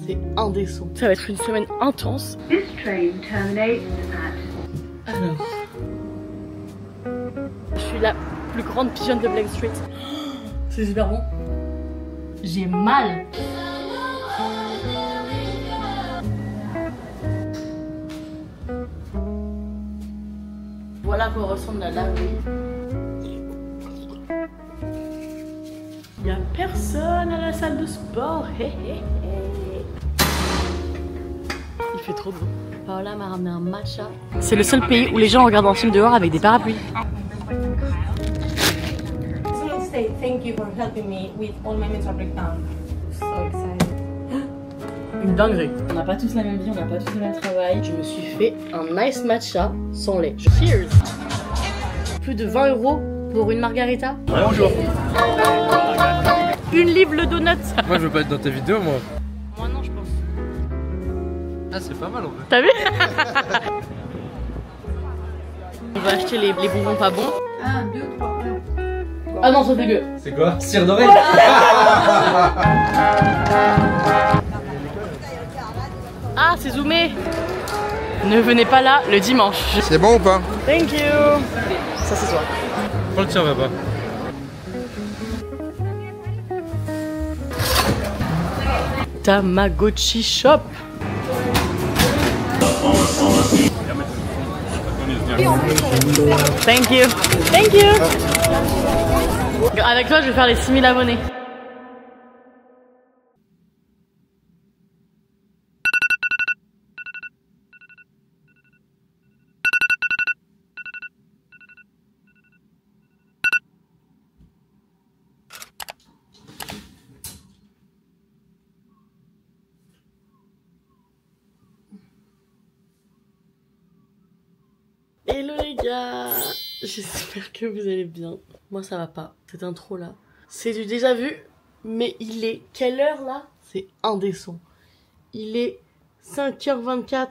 C'est indécent. Ça va être une semaine intense. Alors, je suis la plus grande pigeonne de Blank Street. C'est super bon. J'ai mal. Voilà à quoi ressemble la laverie. Il n'y a personne à la salle de sport. Il fait trop beau. Paola m'a ramené un matcha. C'est le seul pays où les gens regardent un film dehors avec des parapluies. Thank you for helping me with all my mental breakdown. So excited. Une dinguerie. On n'a pas tous la même vie, on n'a pas tous le même travail. Je me suis fait un nice matcha sans lait. Cheers. Plus de 20 € pour une margarita. Bonjour. Une livre le donut. Moi je veux pas être dans tes vidéos moi. Moi non je pense. Ah c'est pas mal en fait. T'as vu? On va acheter les bonbons pas bons. 1, 2, 3, 1. Ah non c'est dégueu. C'est quoi? Cire dorée. Ah c'est zoomé. Ne venez pas là le dimanche. C'est bon ou pas? Thank you. Ça c'est toi. Prends le tien va pas. Tamagotchi Shop. Thank you. Thank you. Avec toi, je vais faire les 6000 abonnés. Hello les gars, j'espère que vous allez bien. Moi ça va pas, cette intro là, c'est du déjà vu, mais il est quelle heure là? C'est indécent. Il est 5h24.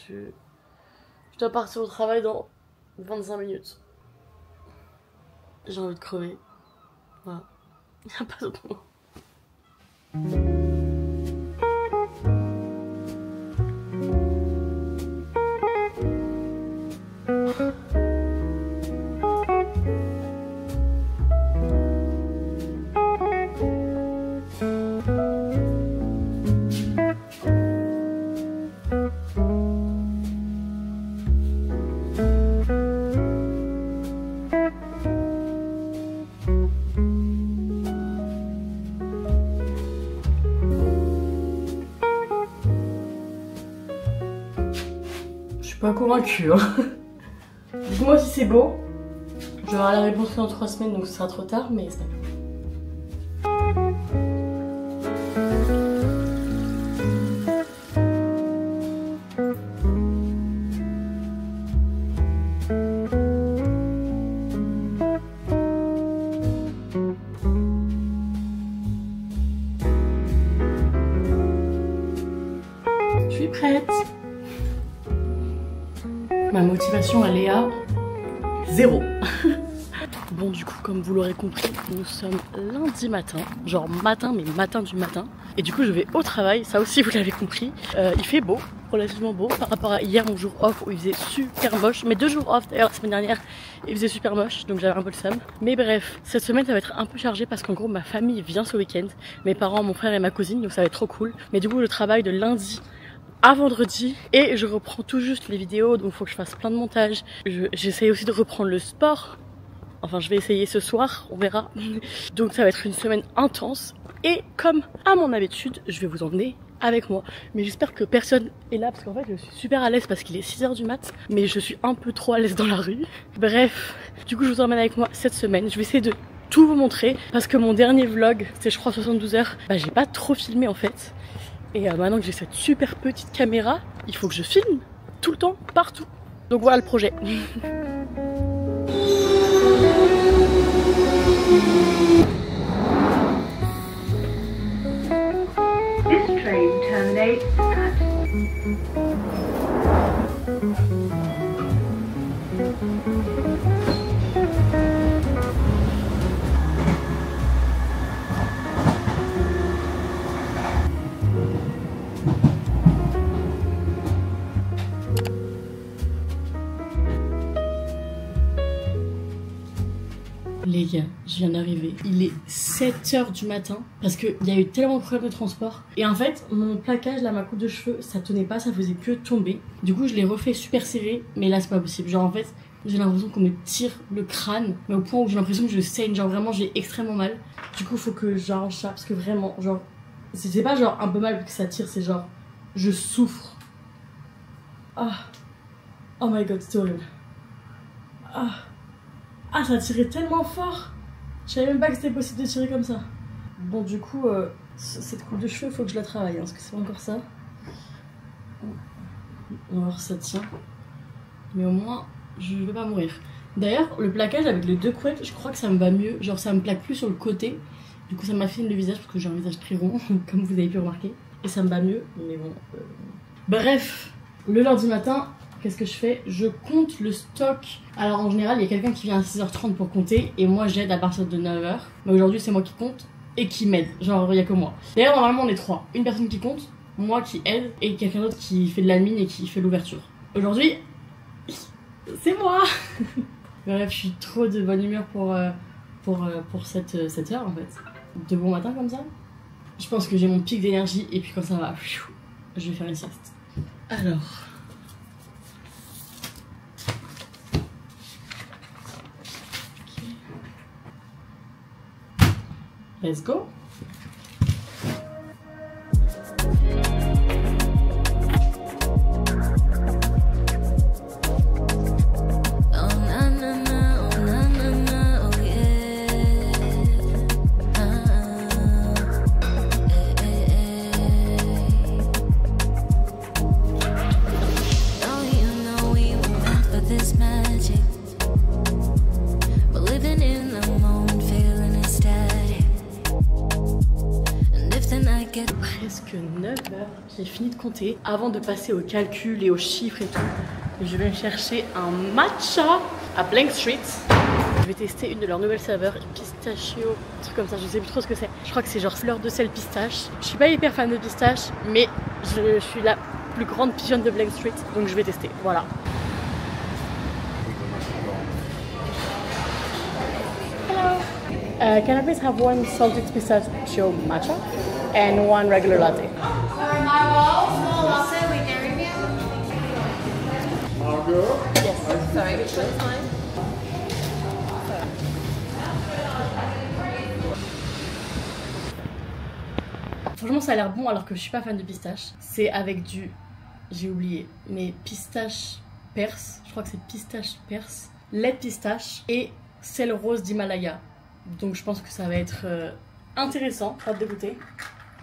Je dois partir au travail dans 25 minutes. J'ai envie de crever. Voilà, il n'y a pas d'autre mot. Je suis pas convaincue. Hein. Dites-moi si c'est beau. J'aurai la réponse dans 3 semaines donc ce sera trop tard, mais c'est pas grave. Je suis prête. Ma motivation elle est à 0. Bon du coup comme vous l'aurez compris, nous sommes lundi matin, genre matin mais matin du matin. Et du coup je vais au travail, ça aussi vous l'avez compris. Il fait beau, relativement beau par rapport à hier mon jour off où il faisait super moche. Mes 2 jours off d'ailleurs la semaine dernière il faisait super moche donc j'avais un peu le seum. Mais bref, cette semaine ça va être un peu chargé parce qu'en gros ma famille vient ce week-end. Mes parents, mon frère et ma cousine donc ça va être trop cool. Mais du coup le travail de lundi à vendredi et je reprends tout juste les vidéos donc il faut que je fasse plein de montage. J'essaye aussi de reprendre le sport. Enfin je vais essayer ce soir, on verra. Donc ça va être une semaine intense et comme à mon habitude je vais vous emmener avec moi. Mais j'espère que personne est là parce qu'en fait je suis super à l'aise parce qu'il est 6h du mat. Mais je suis un peu trop à l'aise dans la rue. Bref, du coup je vous emmène avec moi cette semaine. Je vais essayer de tout vous montrer parce que mon dernier vlog c'était je crois 72 heures. Bah j'ai pas trop filmé en fait. Et maintenant que j'ai cette super petite caméra, il faut que je filme tout le temps, partout. Donc voilà le projet. This train terminates at Les gars, je viens d'arriver. Il est 7h du matin parce qu'il y a eu tellement de problèmes de transport. Et en fait, mon plaquage, là, ma coupe de cheveux, ça tenait pas, ça faisait que tomber. Du coup, je l'ai refait super serré, mais là, c'est pas possible. Genre, en fait, j'ai l'impression qu'on me tire le crâne, mais au point où j'ai l'impression que je saigne. Genre, vraiment, j'ai extrêmement mal. Du coup, faut que j'arrange ça parce que vraiment, genre, c'est pas genre un peu mal parce que ça tire, c'est genre, je souffre. Ah. Oh my god, c'est horrible. Ah, ça tirait tellement fort. Je savais même pas que c'était possible de tirer comme ça. Bon, du coup, cette coupe de cheveux, faut que je la travaille, hein, parce que c'est pas encore ça. On va voir si ça tient. Mais au moins, je vais pas mourir. D'ailleurs, le plaquage avec les 2 couettes, je crois que ça me va mieux. Genre, ça me plaque plus sur le côté. Du coup, ça m'affine le visage, parce que j'ai un visage très rond, comme vous avez pu remarquer. Et ça me va mieux, mais bon... Bref, le lundi matin... Qu'est-ce que je fais? Je compte le stock. Alors en général, il y a quelqu'un qui vient à 6h30 pour compter et moi j'aide à partir de 9h. Mais aujourd'hui, c'est moi qui compte et qui m'aide. Genre, il y a que moi. D'ailleurs, normalement, on est 3. Une personne qui compte, moi qui aide et quelqu'un d'autre qui fait de l'admin et qui fait l'ouverture. Aujourd'hui, c'est moi. Bref, je suis trop de bonne humeur pour cette heure en fait. De bon matin comme ça. Je pense que j'ai mon pic d'énergie et puis quand ça va, je vais faire une sieste. Alors... Let's go. Presque 9h, j'ai fini de compter avant de passer au calcul et aux chiffres et tout. Je vais me chercher un matcha à Blank Street. Je vais tester une de leurs nouvelles saveurs, pistachio, un truc comme ça, je sais plus trop ce que c'est. Je crois que c'est genre fleur de sel pistache. Je suis pas hyper fan de pistache, mais je suis la plus grande pigeonne de Blank Street, donc je vais tester, voilà. Hello. Can I please have one salted pistachio matcha and one regular latte? Margot, small latte with dairy milk. Margot? Yes. Sorry, which one's mine? Franchement, ça a l'air bon alors que je suis pas fan de pistache. C'est avec du... J'ai oublié, mais pistache perse. Je crois que c'est pistache perse, lait de pistache et sel rose d'Himalaya. Donc je pense que ça va être intéressant, hâte de goûter.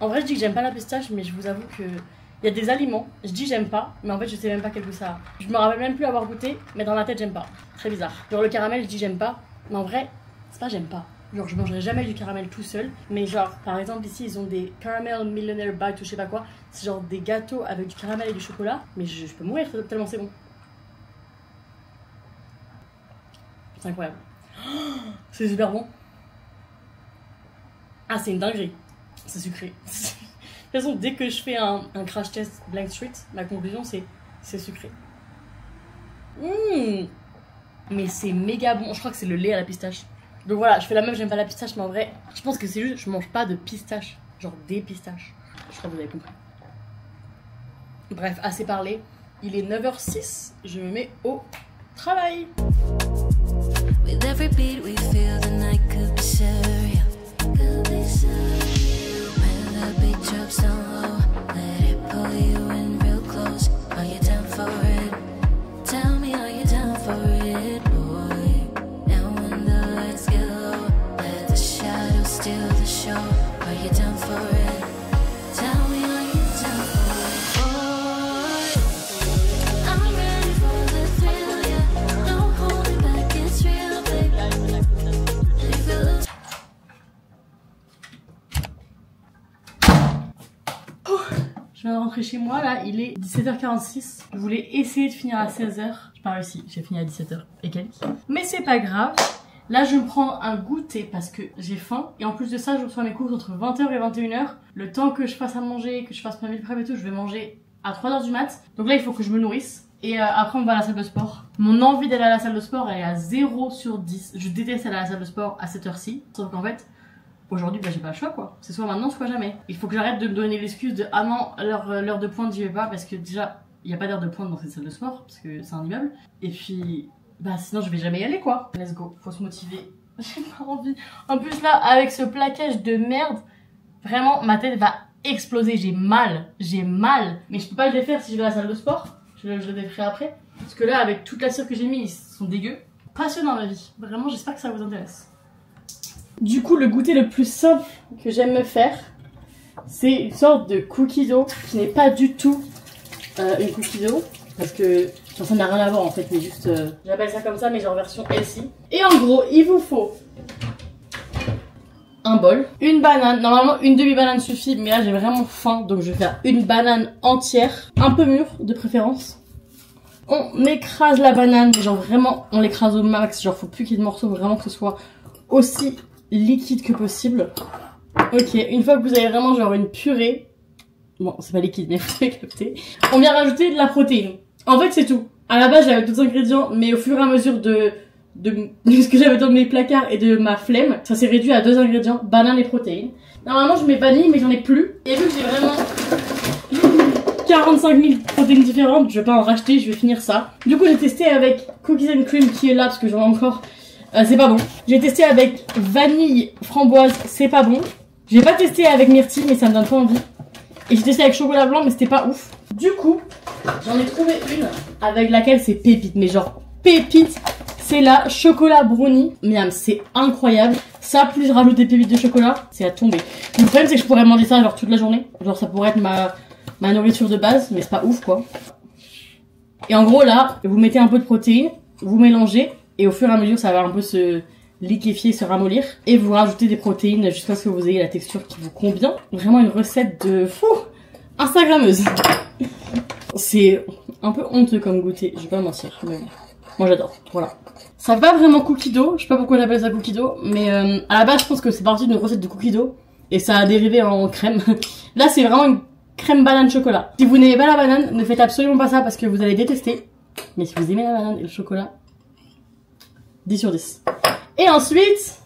En vrai, je dis que j'aime pas la pistache, mais je vous avoue que il y a des aliments, je dis j'aime pas, mais en fait je sais même pas quel goût ça a. Je me rappelle même plus avoir goûté, mais dans ma tête j'aime pas. Très bizarre. Genre le caramel, je dis j'aime pas, mais en vrai, c'est pas j'aime pas. Genre je mangerai jamais du caramel tout seul, mais genre par exemple ici ils ont des caramel millionaire bites ou je sais pas quoi. C'est genre des gâteaux avec du caramel et du chocolat, mais je peux mourir tellement c'est bon. C'est incroyable. Oh, c'est super bon. Ah, c'est une dinguerie. C'est sucré. De toute façon, dès que je fais un crash test Blank Street, ma conclusion c'est sucré. Mais c'est méga bon. Je crois que c'est le lait à la pistache. Donc voilà, je fais la meuf, j'aime pas la pistache, mais en vrai, je pense que c'est juste, je mange pas de pistache. Genre des pistaches. Je crois que vous avez compris. Bref, assez parlé. Il est 9h06. Je me mets au travail. With every beat we feel the night could be surreal. Could be surreal. When the beat drops down low, let it pull you in real close. Are you down for it? Tell me, are you down for it, boy? Now when the lights get low, let the shadows steal the show. Are you down for it? Tell me, are you down for it, boy? I'm ready for the thrill, yeah. Don't hold it back, it's real, baby. If you lose. Je viens de rentrer chez moi, là, il est 17h46. Je voulais essayer de finir à 16h. J'ai pas réussi, j'ai fini à 17h et quelques. Mais c'est pas grave. Là, je vais me prendre un goûter parce que j'ai faim. Et en plus de ça, je reçois mes courses entre 20h et 21h. Le temps que je fasse à manger, que je fasse ma meal prep et tout, je vais manger à 3h du mat. Donc là, il faut que je me nourrisse. Et après on va à la salle de sport. Mon envie d'aller à la salle de sport elle est à 0 sur 10. Je déteste aller à la salle de sport à cette heure-ci. Sauf qu'en fait, aujourd'hui bah, j'ai pas le choix quoi. C'est soit maintenant soit jamais. Il faut que j'arrête de me donner l'excuse de ah non l'heure de pointe j'y vais pas parce que déjà il n'y a pas d'heure de pointe dans cette salle de sport parce que c'est un immeuble. Et puis bah sinon je vais jamais y aller quoi. Let's go, faut se motiver. J'ai pas envie. En plus là avec ce plaquage de merde, vraiment ma tête va exploser. J'ai mal. Mais je peux pas le défaire si je vais à la salle de sport. Je le déferai après. Parce que là avec toute la cire que j'ai mis ils sont dégueux. Passionnant ma vie. Vraiment j'espère que ça vous intéresse. Du coup le goûter le plus simple que j'aime me faire, c'est une sorte de cookie dough qui n'est pas du tout une cookie dough. Parce que enfin, ça n'a rien à voir en fait, mais juste j'appelle ça comme ça mais genre version healthy. Et en gros il vous faut un bol, une banane, normalement une demi-banane suffit mais là j'ai vraiment faim donc je vais faire une banane entière, un peu mûre de préférence. On écrase la banane, genre vraiment on l'écrase au max, genre faut plus qu'il y ait de morceaux, vraiment que ce soit aussi liquide que possible. Ok, une fois que vous avez vraiment genre une purée, bon c'est pas liquide mais vous avez capté, on vient rajouter de la protéine. En fait c'est tout. À la base j'avais d'autres ingrédients mais au fur et à mesure de ce que j'avais dans mes placards et de ma flemme, ça s'est réduit à 2 ingrédients, banane et protéines. Normalement je mets vanille mais j'en ai plus. Et vu que j'ai vraiment 45 000 protéines différentes, je vais pas en racheter, je vais finir ça. Du coup j'ai testé avec cookies and cream qui est là parce que j'en ai encore, c'est pas bon. J'ai testé avec vanille framboise, c'est pas bon. J'ai pas testé avec myrtille mais ça me donne pas envie. Et j'ai testé avec chocolat blanc mais c'était pas ouf. Du coup j'en ai trouvé une avec laquelle c'est pépite, mais genre pépite. C'est la chocolat brownie. Miam, c'est incroyable. Ça, plus rajouter des pépites de chocolat, c'est à tomber. Le problème, c'est que je pourrais manger ça genre toute la journée. Genre, ça pourrait être ma nourriture de base, mais c'est pas ouf, quoi. Et en gros, là, vous mettez un peu de protéines, vous mélangez, et au fur et à mesure, ça va un peu se liquéfier, se ramollir. Et vous rajoutez des protéines jusqu'à ce que vous ayez la texture qui vous convient. Vraiment une recette de fou Instagrammeuse. C'est un peu honteux comme goûter, je vais pas mentir, mais moi j'adore, voilà. Ça fait pas vraiment cookie dough, je sais pas pourquoi on appelle ça cookie dough, mais à la base je pense que c'est parti d'une recette de cookie dough et ça a dérivé en crème. Là c'est vraiment une crème banane chocolat. Si vous n'aimez pas la banane, ne faites absolument pas ça parce que vous allez détester. Mais si vous aimez la banane et le chocolat, 10 sur 10. Et ensuite,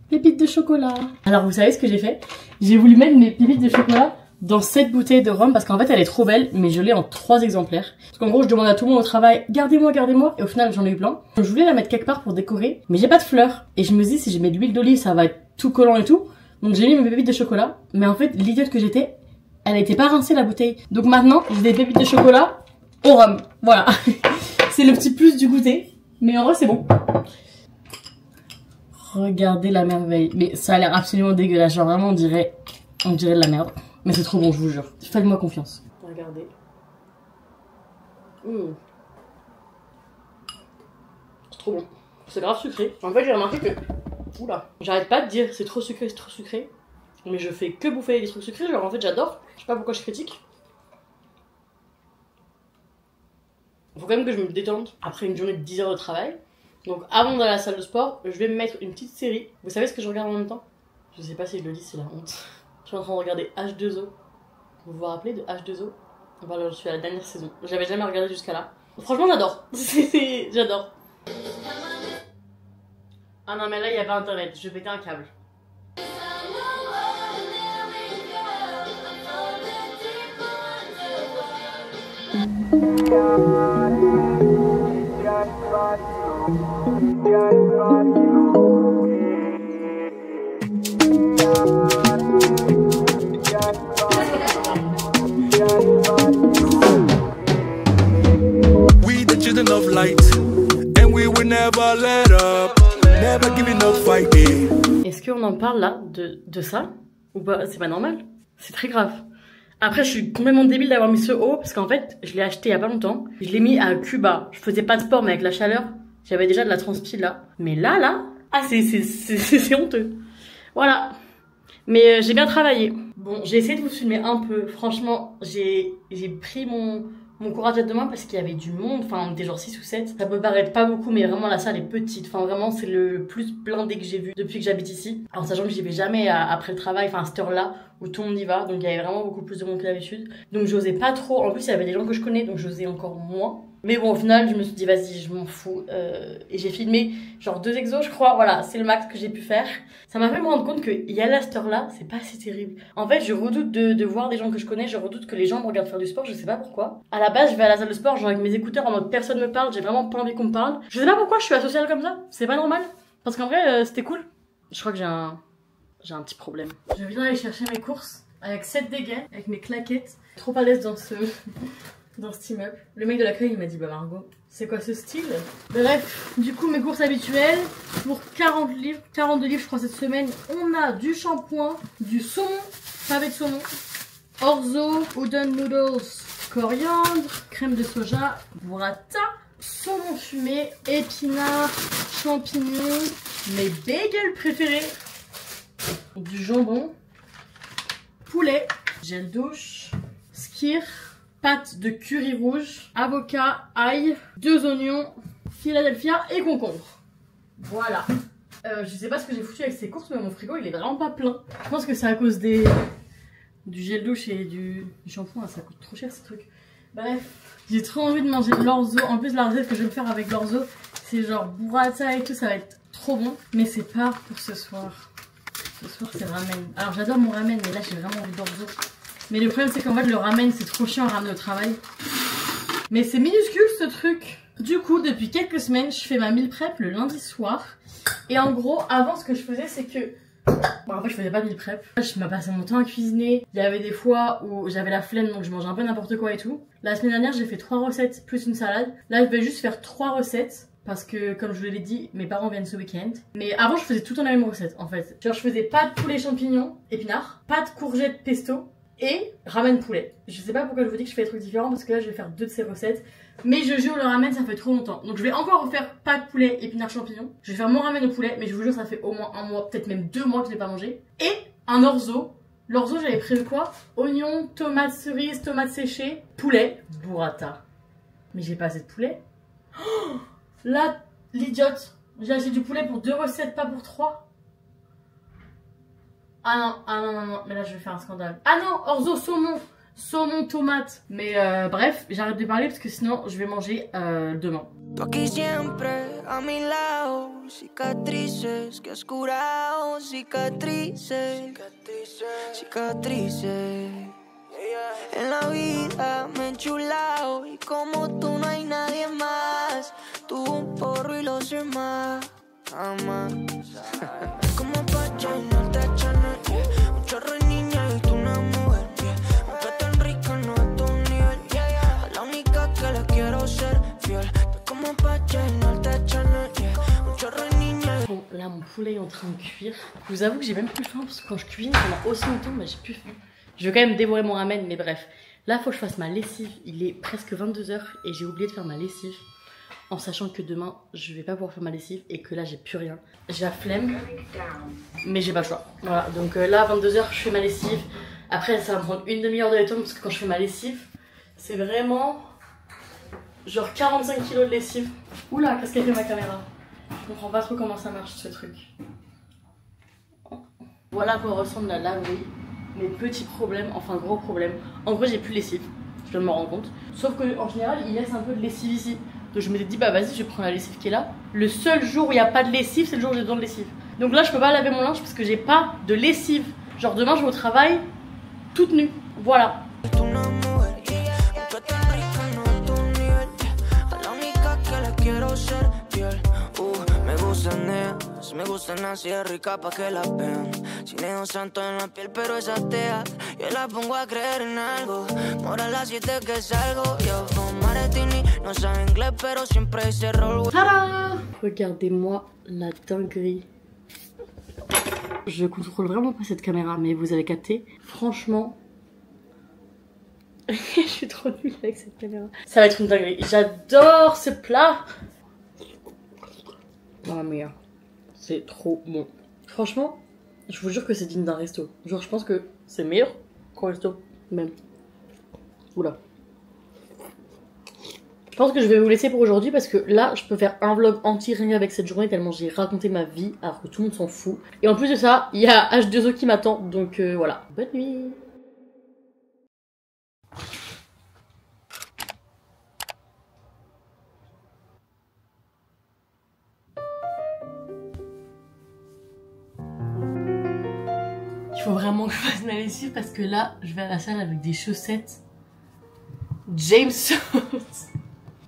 pépites de chocolat. Alors vous savez ce que j'ai fait? J'ai voulu mettre mes pépites de chocolat dans cette bouteille de rhum parce qu'en fait elle est trop belle mais je l'ai en 3 exemplaires. Parce qu'en gros je demande à tout le monde au travail gardez-moi et au final j'en ai eu plein. Je voulais la mettre quelque part pour décorer mais j'ai pas de fleurs et je me dis si je mets de l'huile d'olive ça va être tout collant et tout. Donc j'ai mis mes pépites de chocolat mais en fait l'idiote que j'étais, elle était pas rincée la bouteille. Donc maintenant j'ai des pépites de chocolat au rhum. Voilà. C'est le petit plus du goûter mais en vrai c'est bon. Regardez la merveille. Mais ça a l'air absolument dégueulasse, genre vraiment on dirait de la merde. Mais c'est trop bon, je vous jure. Faites-moi confiance. Regardez. C'est trop bon. C'est grave sucré. En fait, j'ai remarqué que... Oula. J'arrête pas de dire c'est trop sucré, c'est trop sucré. Mais je fais que bouffer des trucs sucrés. Genre en fait, j'adore. Je sais pas pourquoi je critique. Faut quand même que je me détende après une journée de 10 heures de travail. Donc avant d'aller à la salle de sport, je vais me mettre une petite série. Vous savez ce que je regarde en même temps? Je sais pas si je le dis, c'est la honte. Je suis en train de regarder H2O. Vous vous rappelez de H2O? Voilà, je suis à la dernière saison. J'avais jamais regardé jusqu'à là. Franchement, j'adore. J'adore. Ah non, mais là, il y a pas internet. Je vais péter un câble. We the children of light, and we will never let up, never giving up fighting. Est-ce qu'on en parle là de ça ou pas? C'est pas normal, c'est très grave. Après je suis complètement débile d'avoir mis ce haut parce qu'en fait je l'ai acheté il y a pas longtemps. Je l'ai mis à Cuba, je faisais pas de sport mais avec la chaleur j'avais déjà de la transpi là. Mais là, ah c'est honteux. Voilà. Mais j'ai bien travaillé. Bon, j'ai essayé de vous filmer un peu. Franchement, j'ai pris mon courage à deux mains parce qu'il y avait du monde. Enfin, on était genre 6 ou 7. Ça peut paraître pas beaucoup, mais vraiment la salle est petite. Enfin, vraiment, c'est le plus blindé que j'ai vu depuis que j'habite ici. En sachant que j'y vais jamais après le travail, enfin à cette heure-là, où tout le monde y va, donc il y avait vraiment beaucoup plus de monde que d'habitude. Donc j'osais pas trop, en plus il y avait des gens que je connais, donc j'osais encore moins. Mais bon, au final, je me suis dit, vas-y, je m'en fous. Et j'ai filmé genre 2 exos, je crois. Voilà, c'est le max que j'ai pu faire. Ça m'a fait me rendre compte que y aller à cette heure-là, c'est pas si terrible. En fait, je redoute de voir des gens que je connais. Je redoute que les gens me regardent faire du sport. Je sais pas pourquoi. À la base, je vais à la salle de sport, genre avec mes écouteurs en mode personne me parle. J'ai vraiment pas envie qu'on me parle. Je sais pas pourquoi je suis asociale comme ça. C'est pas normal. Parce qu'en vrai, c'était cool. Je crois que j'ai un petit problème. Je viens d'aller chercher mes courses avec 7 dégâts, avec mes claquettes. Trop à l'aise dans cet immeuble. Le mec de l'accueil il m'a dit bah Margot, c'est quoi ce style? Bref, du coup mes courses habituelles pour 42 livres je crois cette semaine. On a du shampoing, du saumon, pavé de saumon, orzo, udon noodles, coriandre, crème de soja, burrata, saumon fumé, épinards, champignons, mes bagels préférés, du jambon, poulet, gel douche, skyr, pâte de curry rouge, avocat, ail, 2 oignons, Philadelphia et concombre. Voilà. Je sais pas ce que j'ai foutu avec ces courses, mais mon frigo il est vraiment pas plein. Je pense que c'est à cause du gel douche et du shampoing, ça coûte trop cher ces trucs. Bref, j'ai trop envie de manger de l'orzo. En plus la recette que je vais faire avec l'orzo, c'est genre burrata et tout, ça va être trop bon. Mais c'est pas pour ce soir. Ce soir c'est ramen. Alors j'adore mon ramen, mais là j'ai vraiment envie d'orzo. Mais le problème c'est qu'en fait le ramen c'est trop chiant à ramener au travail. Mais c'est minuscule ce truc. Du coup depuis quelques semaines je fais ma meal prep le lundi soir. Et en gros avant ce que je faisais c'est que... Bon en fait je faisais pas de meal prep. Je me passais mon temps à cuisiner. Il y avait des fois où j'avais la flemme donc je mangeais un peu n'importe quoi et tout. La semaine dernière j'ai fait 3 recettes plus une salade. Là je vais juste faire 3 recettes. Parce que comme je vous l'ai dit mes parents viennent ce week-end. Mais avant je faisais tout le temps la même recette en fait. Genre je faisais pâte poulet champignons épinards, pâte courgette pesto et ramen poulet. Je sais pas pourquoi je vous dis que je fais des trucs différents parce que là je vais faire 2 de ces recettes. Mais je jure le ramen ça fait trop longtemps. Donc je vais encore refaire pâte poulet, épinards, champignons. Je vais faire mon ramen au poulet mais je vous jure ça fait au moins 1 mois, peut-être même 2 mois que je l'ai pas mangé. Et un orzo. L'orzo j'avais prévu quoi? Oignons, tomates cerises, tomates séchées, poulet, burrata. Mais j'ai pas assez de poulet. Oh là l'idiote. J'ai acheté du poulet pour 2 recettes pas pour 3. Ah non, mais là je vais faire un scandale. Ah non, orzo saumon, tomate. Mais bref, j'arrête de parler parce que sinon je vais manger demain. Tú aquí siempre a mi lado, cicatrices que has curado, cicatrices, cicatrices. En la vida me he enchulado y como tú no hay nadie más. Tuve un porro y los demás, jamás. Como pa' llenarte de Chanel, yeah. Un chorro de niña y tú una mujer, yeah. Aunque tan rica no es tu nivel, yeah. A la única que le quiero ser fiel. Como pa' llenarte de Chanel, yeah. Un chorro de niña. Bon, là mon poulet est en train de cuire. Je vous avoue que j'ai même plus faim parce que quand je cuisine pendant aussi longtemps, mais j'ai plus faim. Je vais quand même dévorer mon ramen, mais bref. Là, faut que je fasse ma lessive. Il est presque 22 h et j'ai oublié de faire ma lessive. En sachant que demain, je vais pas pouvoir faire ma lessive et que là, j'ai plus rien. J'ai la flemme, mais j'ai pas le choix. Voilà, donc là, à 22 h, je fais ma lessive. Après, ça va me prendre une demi-heure de détente parce que quand je fais ma lessive, c'est vraiment genre 45 kg de lessive. Oula, qu'est-ce qu'elle fait ma caméra? Je comprends pas trop comment ça marche ce truc. Voilà à quoi ressemble la laverie. Mes petits problèmes, enfin gros problème. En gros j'ai plus de lessive, je viens de me rendre compte. Sauf qu'en général il laisse un peu de lessive ici. Donc je m'étais dit bah vas-y je vais prendre la lessive qui est là. Le seul jour où il n'y a pas de lessive c'est le jour où j'ai besoin de lessive. Donc là je peux pas laver mon linge parce que j'ai pas de lessive. Genre demain je vais au travail toute nue. Voilà. Me gustan así de rica pa' que la vean. Chineo santo en la piel pero es atea. Yo la pongo a creer en algo. Mora a las 7 que salgo. Yo con Maretini no sabe inglés pero siempre hice roll. Tada! Regardez-moi la dinguerie. Je contrôle vraiment pas cette caméra mais vous avez capté. Franchement, je suis trop nulle avec cette caméra. Ça va être une dinguerie. J'adore ce plat. Mamma mia. C'est trop bon. Franchement, je vous jure que c'est digne d'un resto. Genre, je pense que c'est meilleur qu'au resto, même. Oula. pense que je vais vous laisser pour aujourd'hui parce que là, je peux faire un vlog entier rien avec cette journée tellement j'ai raconté ma vie alors que tout le monde s'en fout. Et en plus de ça, il y a H2O qui m'attend, donc voilà. Bonne nuit. Il faut vraiment que je fasse ma lessive parce que là, je vais à la salle avec des chaussettes James.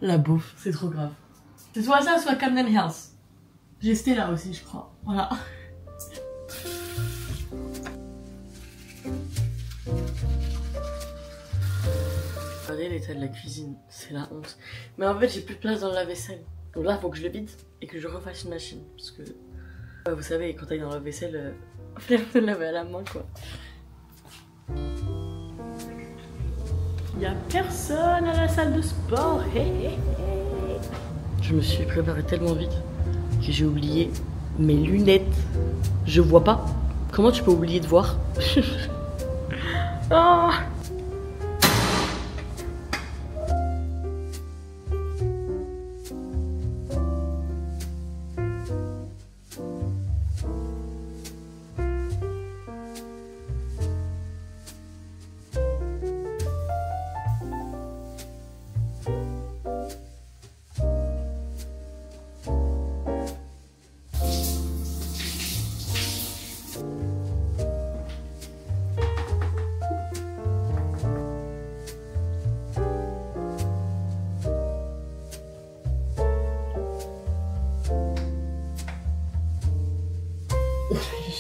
La bouffe, c'est trop grave. C'est soit ça, soit Camden Hills. J'ai Stella aussi, je crois. Voilà. Regardez l'état de la cuisine, c'est la honte. Mais en fait, j'ai plus de place dans le lave-vaisselle. Donc là, il faut que je le vide et que je refasse une machine. Parce que, vous savez, quand t'ailles dans le lave-vaisselle, flemme de laver à la main, quoi. Il y a personne à la salle de sport. Hey, hey, hey. Je me suis préparée tellement vite que j'ai oublié mes lunettes. Je vois pas. Comment tu peux oublier de voir? Oh.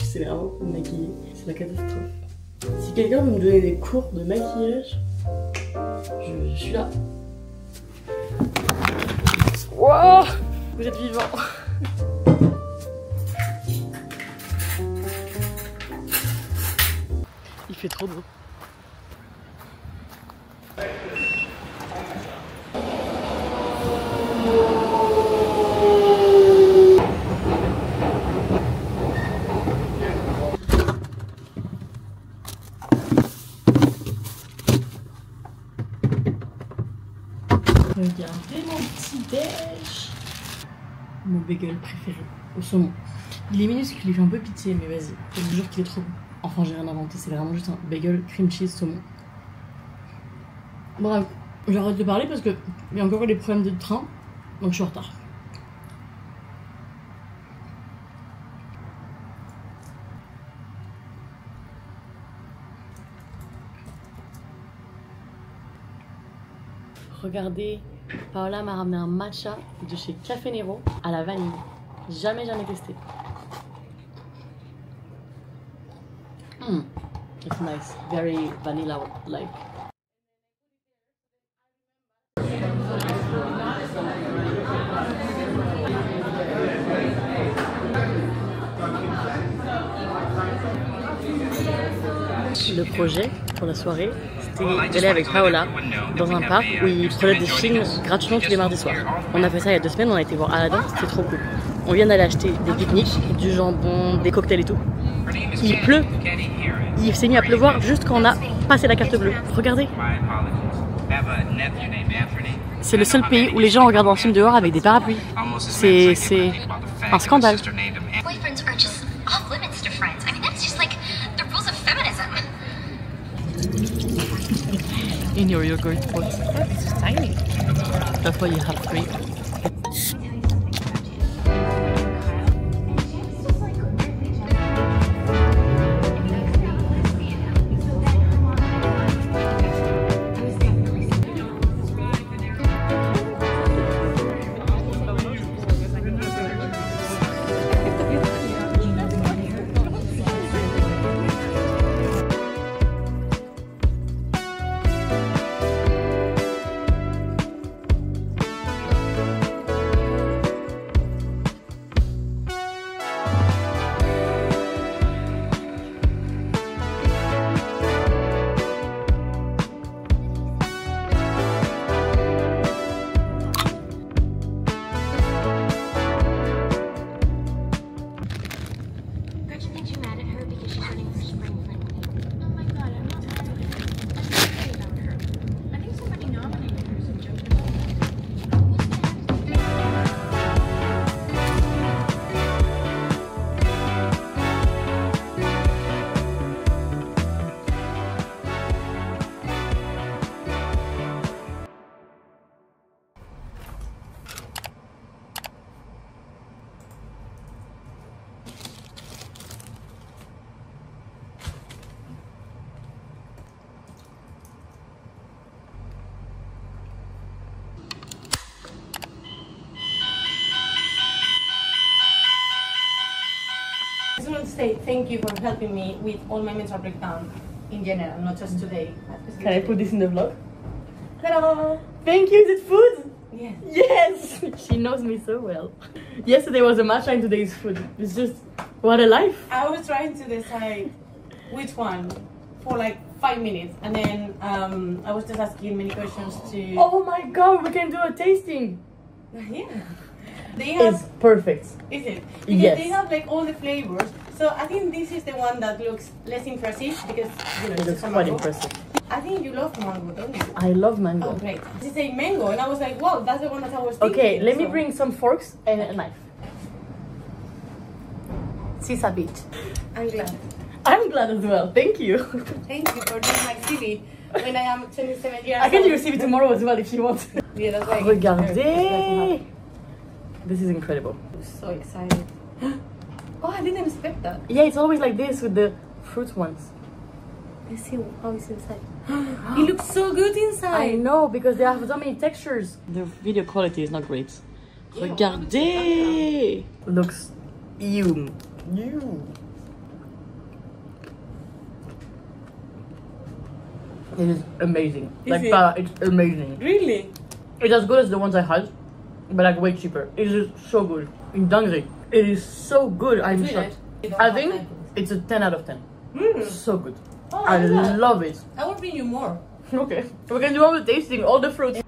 C'est vraiment pour me maquiller, c'est la catastrophe. Si quelqu'un veut me donner des cours de maquillage, je suis là. Wow, vous êtes vivant. Il fait trop beau. Regardez mon petit déj. Mon bagel préféré au saumon. Il est minuscule, il fait un peu pitié, mais vas-y. Je vous jure qu'il est trop bon. Enfin, j'ai rien inventé, c'est vraiment juste un bagel cream cheese saumon. Bref, j'arrête de parler parce que il y a encore eu des problèmes de train, donc je suis en retard. Regardez, Paola m'a ramené un matcha de chez Café Nero à la vanille. Jamais j'en ai testé. It's nice, very vanilla-like. Le projet pour la soirée, c'était d'aller avec Paola dans un parc où ils prenaient des films gratuitement tous les mardis soirs. On a fait ça il y a 2 semaines, on a été voir Aladdin, c'était trop cool. On vient d'aller acheter des pique-niques, du jambon, des cocktails et tout. Il pleut, il s'est mis à pleuvoir juste quand on a passé la carte bleue. Regardez. C'est le seul pays où les gens regardent un film dehors avec des parapluies. C'est un scandale. In your yogurt pot. It's tiny. That's why you have 3. say thank you for helping me with all my menstrual breakdown in general, not just today. Can I put this in the vlog? Hello. Thank you, is it food? Yes. Yes! She knows me so well. Yesterday was a matcha and today is food. It's just, what a life. I was trying to decide which one for like 5 minutes, and then I was just asking many questions to. Oh my god, we can do a tasting. Yeah. They have. It's perfect. Is it? Because Yes. they have like all the flavors. So I think this is the one that looks less impressive because you know It it's looks just a quite mango. impressive. I think you love mango, don't you? I love Oh mango. great. This is a mango, and I was like, wow, that's the one that I was thinking. Okay, let me so- bring some forks and a knife. Sisa beach. I'm glad. I'm glad as well, thank you. Thank you for doing my CV when I am 27 years I can do old. your CV tomorrow as well if you want. Yeah, that's why. Regardez! This is incredible. I'm so excited. Oh, I didn't expect that. Yeah, it's always like this with the fruit ones. Let's see how it's inside. It looks so good inside. I know, because they have so many textures. The video quality is not great. Regardez! Looks ew. It is amazing. Like, it? it's amazing. Really? It's as good as the ones I had, but like way cheaper. It is so good. In Dangri, it is so good. I'm Really shocked. nice. I think it's a 10 out of 10. So good. Oh, I yeah. love it. I will bring you more. Okay. We can do all the tasting, all the fruits.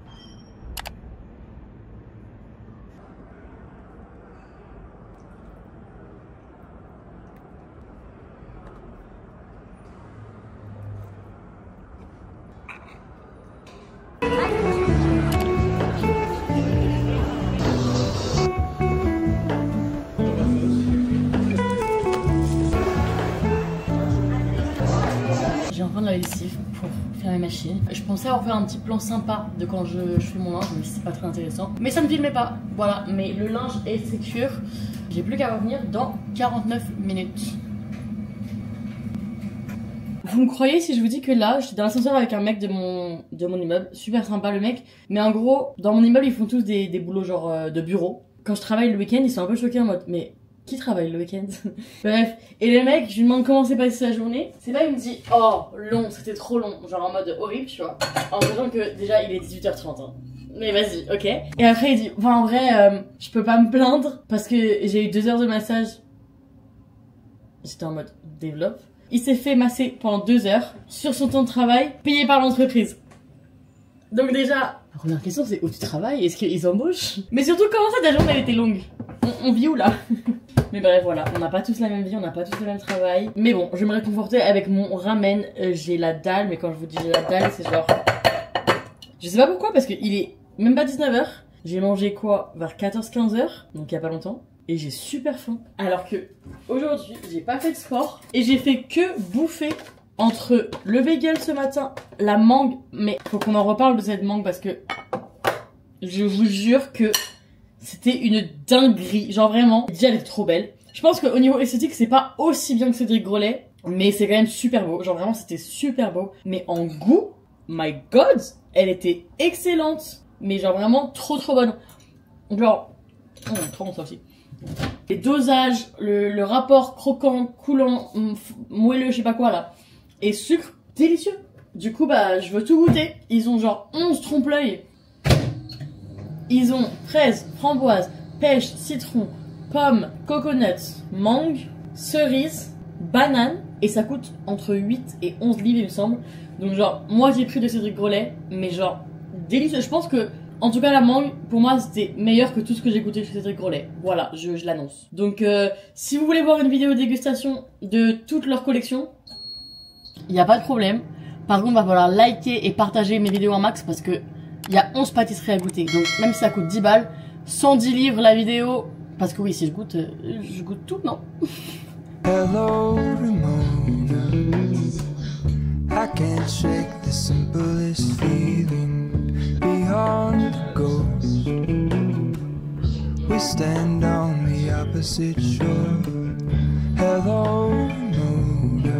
J'ai enfin de la lessive pour faire mes machines. Je pensais avoir fait un petit plan sympa de quand je fais mon linge, mais c'est pas très intéressant. Mais ça ne filmait pas, voilà. Mais le linge est sécure. J'ai plus qu'à revenir dans 49 minutes. Vous me croyez si je vous dis que là, j'étais dans l'ascenseur avec un mec de mon immeuble, super sympa le mec. Mais en gros, dans mon immeuble, ils font tous des boulots genre de bureau. Quand je travaille le week-end, ils sont un peu choqués en mode, mais qui travaille le week-end? Bref, et le mec, je lui demande comment s'est passée sa journée. C'est là, il me dit, oh, long, c'était trop long. Genre en mode horrible, tu vois. En sachant que déjà, il est 18h30. Hein. Mais vas-y, ok. Et après, il dit, enfin, en vrai, je peux pas me plaindre parce que j'ai eu 2 heures de massage. J'étais en mode, développe. Il s'est fait masser pendant 2 heures sur son temps de travail, payé par l'entreprise. Donc déjà, la première question c'est où tu travailles? Est-ce qu'ils embauchent? Mais surtout, comment ça ta journée elle était longue? On vit où là? Mais bref, voilà, on n'a pas tous la même vie, on n'a pas tous le même travail. Mais bon, je vais me réconforter avec mon ramen. J'ai la dalle, mais quand je vous dis j'ai la dalle, c'est genre... Je sais pas pourquoi, parce qu'il est même pas 19h. J'ai mangé quoi? Vers 14-15h, donc il y a pas longtemps. Et j'ai super faim. Alors que aujourd'hui, j'ai pas fait de sport. Et j'ai fait que bouffer entre le bagel ce matin, la mangue. Mais faut qu'on en reparle de cette mangue parce que je vous jure que c'était une dinguerie. Genre vraiment, déjà elle est trop belle. Je pense qu'au niveau esthétique, c'est pas aussi bien que Cédric Grolet. Mais c'est quand même super beau. Genre vraiment, c'était super beau. Mais en goût, my god, elle était excellente. Mais genre vraiment trop bonne. Genre, trop bon ça aussi. Les dosages, le rapport croquant, coulant, moelleux, je sais pas quoi là, et sucre, délicieux. Du coup, bah, je veux tout goûter. Ils ont genre 11 trompe-l'œil. Ils ont fraise, framboise, pêche, citron, pomme, coconut, mangue, cerise, banane, et ça coûte entre 8 et 11 livres, il me semble. Donc, genre, moi j'ai pris de Cédric Grolet, mais genre, délicieux. Je pense que. En tout cas, la mangue, pour moi, c'était meilleur que tout ce que j'ai goûté chez Cédric Grolet. Voilà, je l'annonce. Donc, si vous voulez voir une vidéo dégustation de toute leur collection, il n'y a pas de problème. Par contre, il va falloir liker et partager mes vidéos en max parce que il y a 11 pâtisseries à goûter. Donc, même si ça coûte 10 balles, 110 livres la vidéo. Parce que oui, si je goûte tout, non. Hello, Ramona. I can't shake the simplest feeling. Beyond the ghost, we stand on the opposite shore. Hello, Ramona.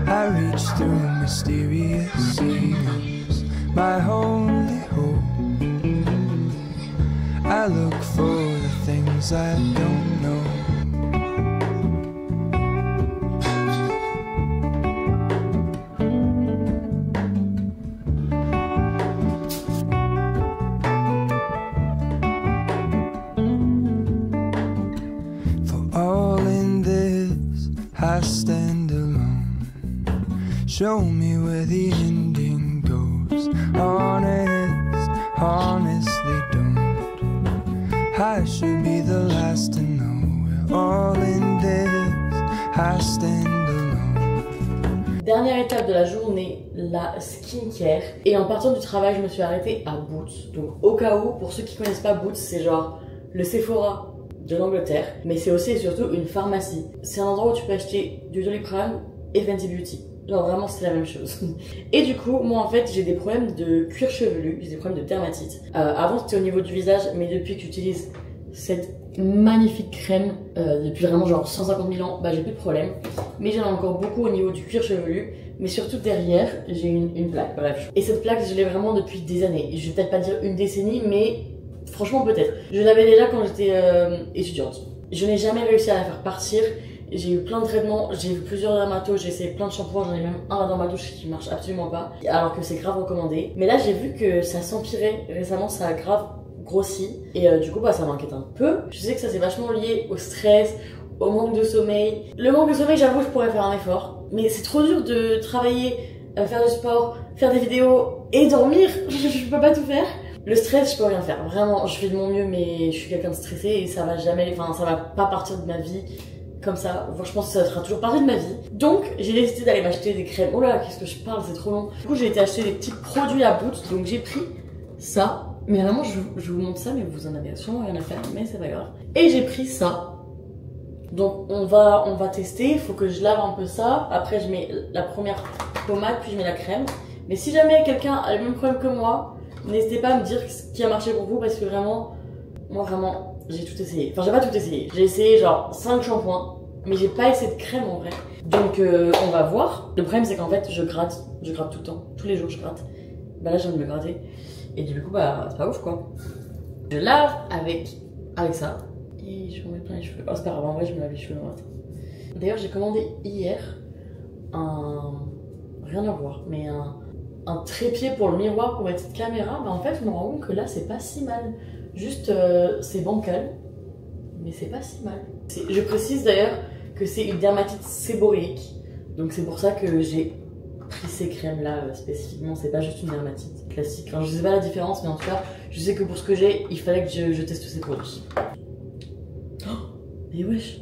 I reach through mysterious seas, my only hope. I look for the things I don't know. show me where the ending goes. Honest, honestly don't. I should be the last to know. We're all in this, I stand alone. Dernière étape de la journée, la skincare. Et en partant du travail, je me suis arrêtée à Boots. Donc au cas où, pour ceux qui connaissent pas Boots, c'est genre le Sephora de l'Angleterre. Mais c'est aussi et surtout une pharmacie. C'est un endroit où tu peux acheter du Doliprane et Fenty Beauty. Genre vraiment c'est la même chose. Et du coup, moi en fait, j'ai des problèmes de cuir chevelu, j'ai des problèmes de dermatite. Avant c'était au niveau du visage, mais depuis que j'utilise cette magnifique crème depuis vraiment genre 150 000 ans, bah j'ai plus de problème. Mais j'en ai encore beaucoup au niveau du cuir chevelu, mais surtout derrière j'ai une plaque, bref. Et cette plaque je l'ai vraiment depuis des années. Je vais peut-être pas dire une décennie, mais franchement peut-être. Je l'avais déjà quand j'étais étudiante. Je n'ai jamais réussi à la faire partir. J'ai eu plein de traitements, j'ai vu plusieurs dermatos, j'ai essayé plein de shampoings, j'en ai même un dans ma douche qui marche absolument pas, alors que c'est grave recommandé. Mais là j'ai vu que ça s'empirait, récemment ça a grave grossi, et du coup bah ça m'inquiète un peu. Je sais que ça c'est vachement lié au stress, au manque de sommeil. Le manque de sommeil, j'avoue je pourrais faire un effort, mais c'est trop dur de travailler, faire du sport, faire des vidéos et dormir, je peux pas tout faire. Le stress, je peux rien faire, vraiment, je fais de mon mieux, mais je suis quelqu'un de stressé et ça va jamais, enfin ça va pas partir de ma vie comme ça. Enfin, je pense que ça sera toujours partie de ma vie. Donc j'ai décidé d'aller m'acheter des crèmes. Oh là, qu'est-ce que je parle, c'est trop long. Du coup j'ai été acheter des petits produits à Boots, donc j'ai pris ça. Mais vraiment je vous montre ça, mais vous en avez sûrement rien à faire, mais c'est pas grave. Et j'ai pris ça. Donc on va tester, il faut que je lave un peu ça. Après je mets la première pommade, puis je mets la crème. Mais si jamais quelqu'un a le même problème que moi, n'hésitez pas à me dire ce qui a marché pour vous, parce que vraiment, moi vraiment, j'ai tout essayé. Enfin j'ai pas tout essayé, j'ai essayé genre 5 shampoings, mais j'ai pas essayé de crème en vrai. Donc on va voir. Le problème c'est qu'en fait je gratte tout le temps, tous les jours je gratte. Bah là je viens de me gratter. Et du coup bah c'est pas ouf quoi. Je lave avec ça. Et je me mets plein les cheveux. Oh c'est pas grave, en vrai je me lave les cheveux le matin. D'ailleurs j'ai commandé hier rien à voir, mais un trépied pour le miroir pour ma petite caméra. Bah en fait je me rends compte que là c'est pas si mal. Juste c'est bancal, mais c'est pas si mal. Je précise d'ailleurs que c'est une dermatite séborréique, donc c'est pour ça que j'ai pris ces crèmes là spécifiquement. C'est pas juste une dermatite classique. Enfin, je sais pas la différence, mais en tout cas je sais que pour ce que j'ai il fallait que je teste ces produits. Oh, mais wesh,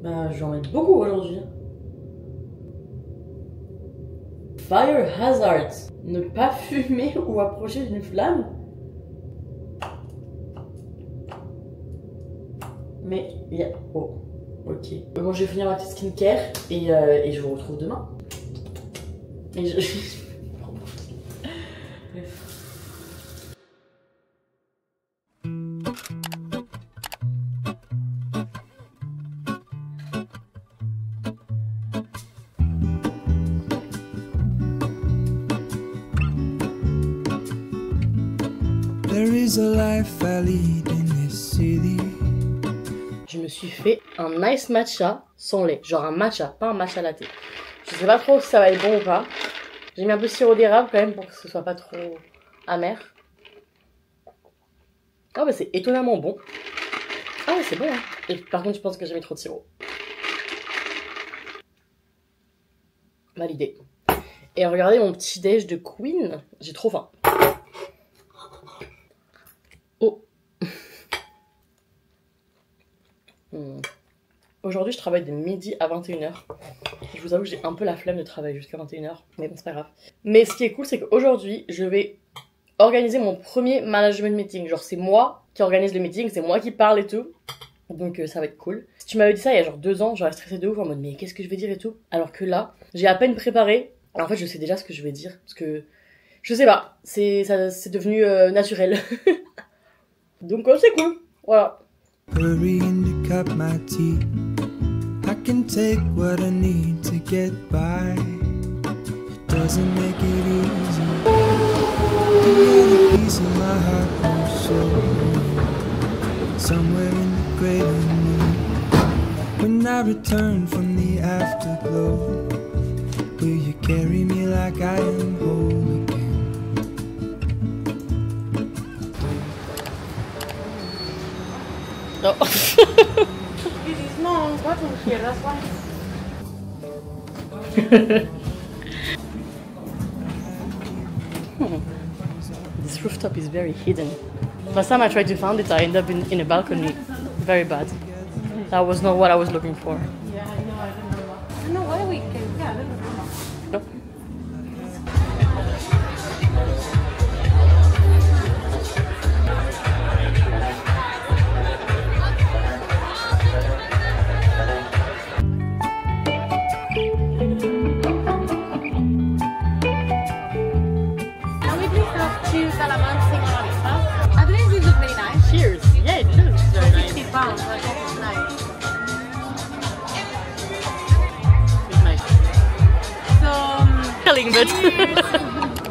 bah j'en mets beaucoup aujourd'hui. Fire hazard, ne pas fumer ou approcher d'une flamme. Mais il y a... Oh, ok. Bon, je vais finir ma petite skincare et je vous retrouve demain. Et je... There is a life I lead in this city. Je me suis fait un nice matcha sans lait. Genre un matcha, pas un matcha latte. Je sais pas trop si ça va être bon ou pas. J'ai mis un peu de sirop d'érable quand même pour que ce soit pas trop amer. Ah bah c'est étonnamment bon. Ah ouais c'est bon hein. Et par contre je pense que j'ai mis trop de sirop. Validé. Et regardez mon petit déj de Queen. J'ai trop faim. Oh. Aujourd'hui je travaille de midi à 21h. Je vous avoue que j'ai un peu la flemme de travailler jusqu'à 21h. Mais bon c'est pas grave. Mais ce qui est cool c'est qu'aujourd'hui je vais organiser mon premier management meeting. Genre c'est moi qui organise le meeting, c'est moi qui parle et tout. Donc ça va être cool. Si tu m'avais dit ça il y a genre 2 ans, j'aurais stressé de ouf en mode mais qu'est-ce que je vais dire et tout. Alors que là, j'ai à peine préparé. Alors en fait je sais déjà ce que je vais dire. Parce que je sais pas, c'est devenu naturel. Donc c'est cool, voilà. Hurrying to cup my tea. I can take what I need to get by. It doesn't make it easy. The piece of my heart won't show. Somewhere in the great unknown. When I return from the afterglow, will you carry me like I am whole again? Oh. This is no bottom here, that's why. This rooftop is very hidden. Last time I tried to find it, I ended up in a balcony. Very bad. That was not what I was looking for. Yeah, I know, I remember. I don't know why we came. Yeah, I don't remember. No. Can we please have 2 calamansi margaritas? I believe these look really nice. Cheers! Yeah, it looks very nice. 50 pounds, I guess it's nice. It's nice. So, Telling, but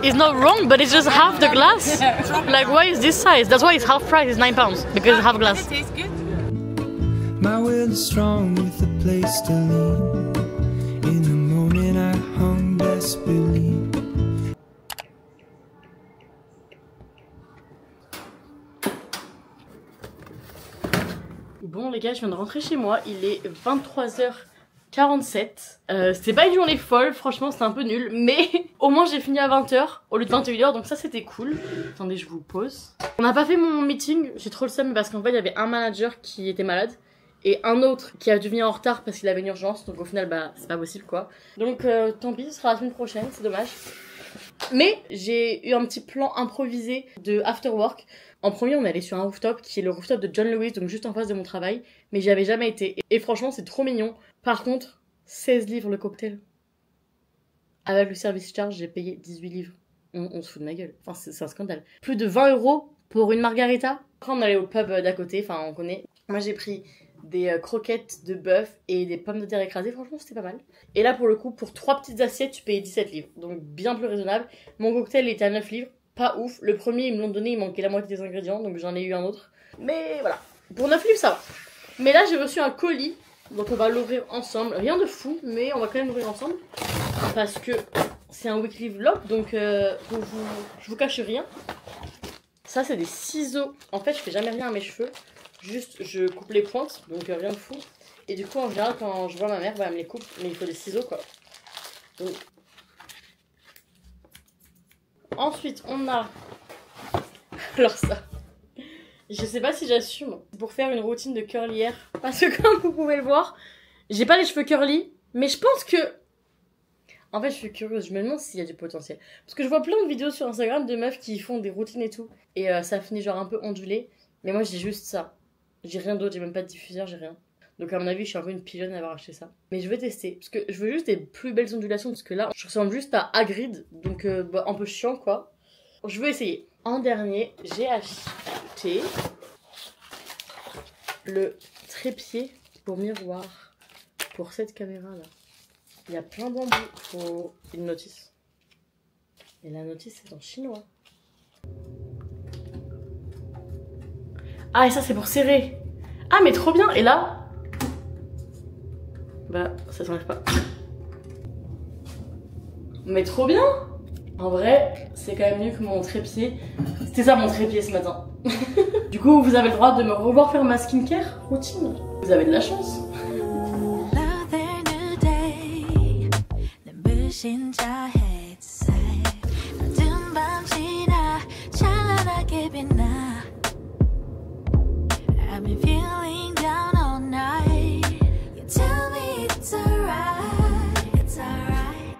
it's not wrong, but it's just half the glass. Like, why is this size? That's why it's half price, it's £9 because it's half glass. it tastes good. My will is strong with a place to lean. In the moment I hung desperately. Bon les gars, je viens de rentrer chez moi, il est 23h47. C'était pas une journée folle, franchement c'était un peu nul, mais au moins j'ai fini à 20h au lieu de 21h, donc ça c'était cool. Attendez, je vous pose. On n'a pas fait mon meeting, j'ai trop le seum parce qu'en fait il y avait un manager qui était malade et un autre qui a dû venir en retard parce qu'il avait une urgence, donc au final bah c'est pas possible quoi. Donc tant pis, ce sera la semaine prochaine, c'est dommage. Mais j'ai eu un petit plan improvisé de after work. En premier, on est allé sur un rooftop qui est le rooftop de John Lewis, donc juste en face de mon travail. Mais j'y avais jamais été. Et franchement, c'est trop mignon. Par contre, 16 livres le cocktail. Avec le service charge, j'ai payé 18 livres. On se fout de ma gueule. Enfin, c'est un scandale. Plus de 20 € pour une margarita. Après, on allait au pub d'à côté. Enfin, on connaît. Moi, j'ai pris des croquettes de bœuf et des pommes de terre écrasées. Franchement, c'était pas mal. Et là, pour le coup, pour 3 petites assiettes, tu payais 17 livres. Donc, bien plus raisonnable. Mon cocktail était à 9 livres. Pas ouf. Le premier, ils me l'ont donné, il manquait la moitié des ingrédients. Donc, j'en ai eu un autre. Mais voilà. Pour 9 livres, ça va. Mais là, j'ai reçu un colis. Donc, on va l'ouvrir ensemble. Rien de fou, mais on va quand même l'ouvrir ensemble. Parce que c'est un weekly vlog. Donc, je vous cache rien. Ça, c'est des ciseaux. En fait, je fais jamais rien à mes cheveux. Juste, je coupe les pointes. Donc, rien de fou. Et du coup, en général, quand je vois ma mère, bah, elle me les coupe. Mais il faut des ciseaux, quoi. Donc... Ensuite, on a... Alors ça... Je sais pas si j'assume. Pour faire une routine de curlière. Parce que comme vous pouvez le voir, j'ai pas les cheveux curly. Mais je pense que... En fait, je suis curieuse. Je me demande s'il y a du potentiel. Parce que je vois plein de vidéos sur Instagram de meufs qui font des routines et tout. Et ça finit genre un peu ondulé. Mais moi, j'ai juste ça. J'ai rien d'autre. J'ai même pas de diffuseur. J'ai rien. Donc à mon avis, je suis un peu une pigeonne à avoir acheté ça. Mais je vais tester. Parce que je veux juste des plus belles ondulations. Parce que là, je ressemble juste à Hagrid. Donc bah, un peu chiant, quoi. Je veux essayer. En dernier, j'ai acheté le trépied pour miroir. Pour cette caméra-là. Il y a plein d'embouts. Faut une notice. Et la notice, c'est en chinois. Ah, et ça, c'est pour serrer. Ah, mais trop bien. Et là... Bah, ça s'enlève pas. Mais trop bien. En vrai, c'est quand même mieux que mon trépied. C'était ça mon trépied ce matin. Du coup, vous avez le droit de me revoir faire ma skincare routine. Vous avez de la chance. I've been feeling down all night. You tell me it's alright, it's alright.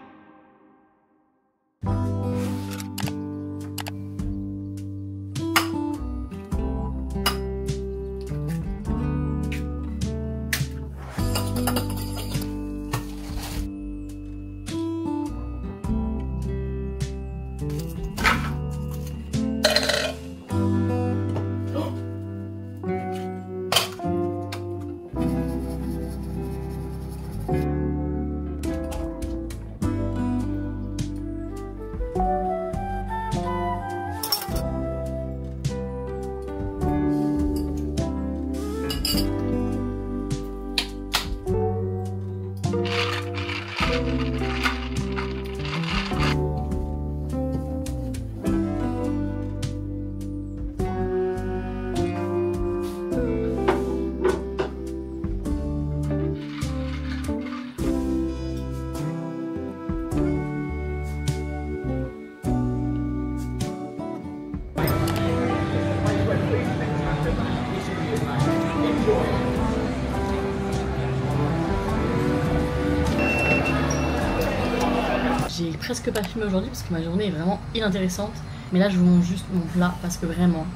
j'ai presque pas filmé aujourd'hui parce que ma journée est vraiment inintéressante. Mais là je vous montre juste mon plat parce que vraiment,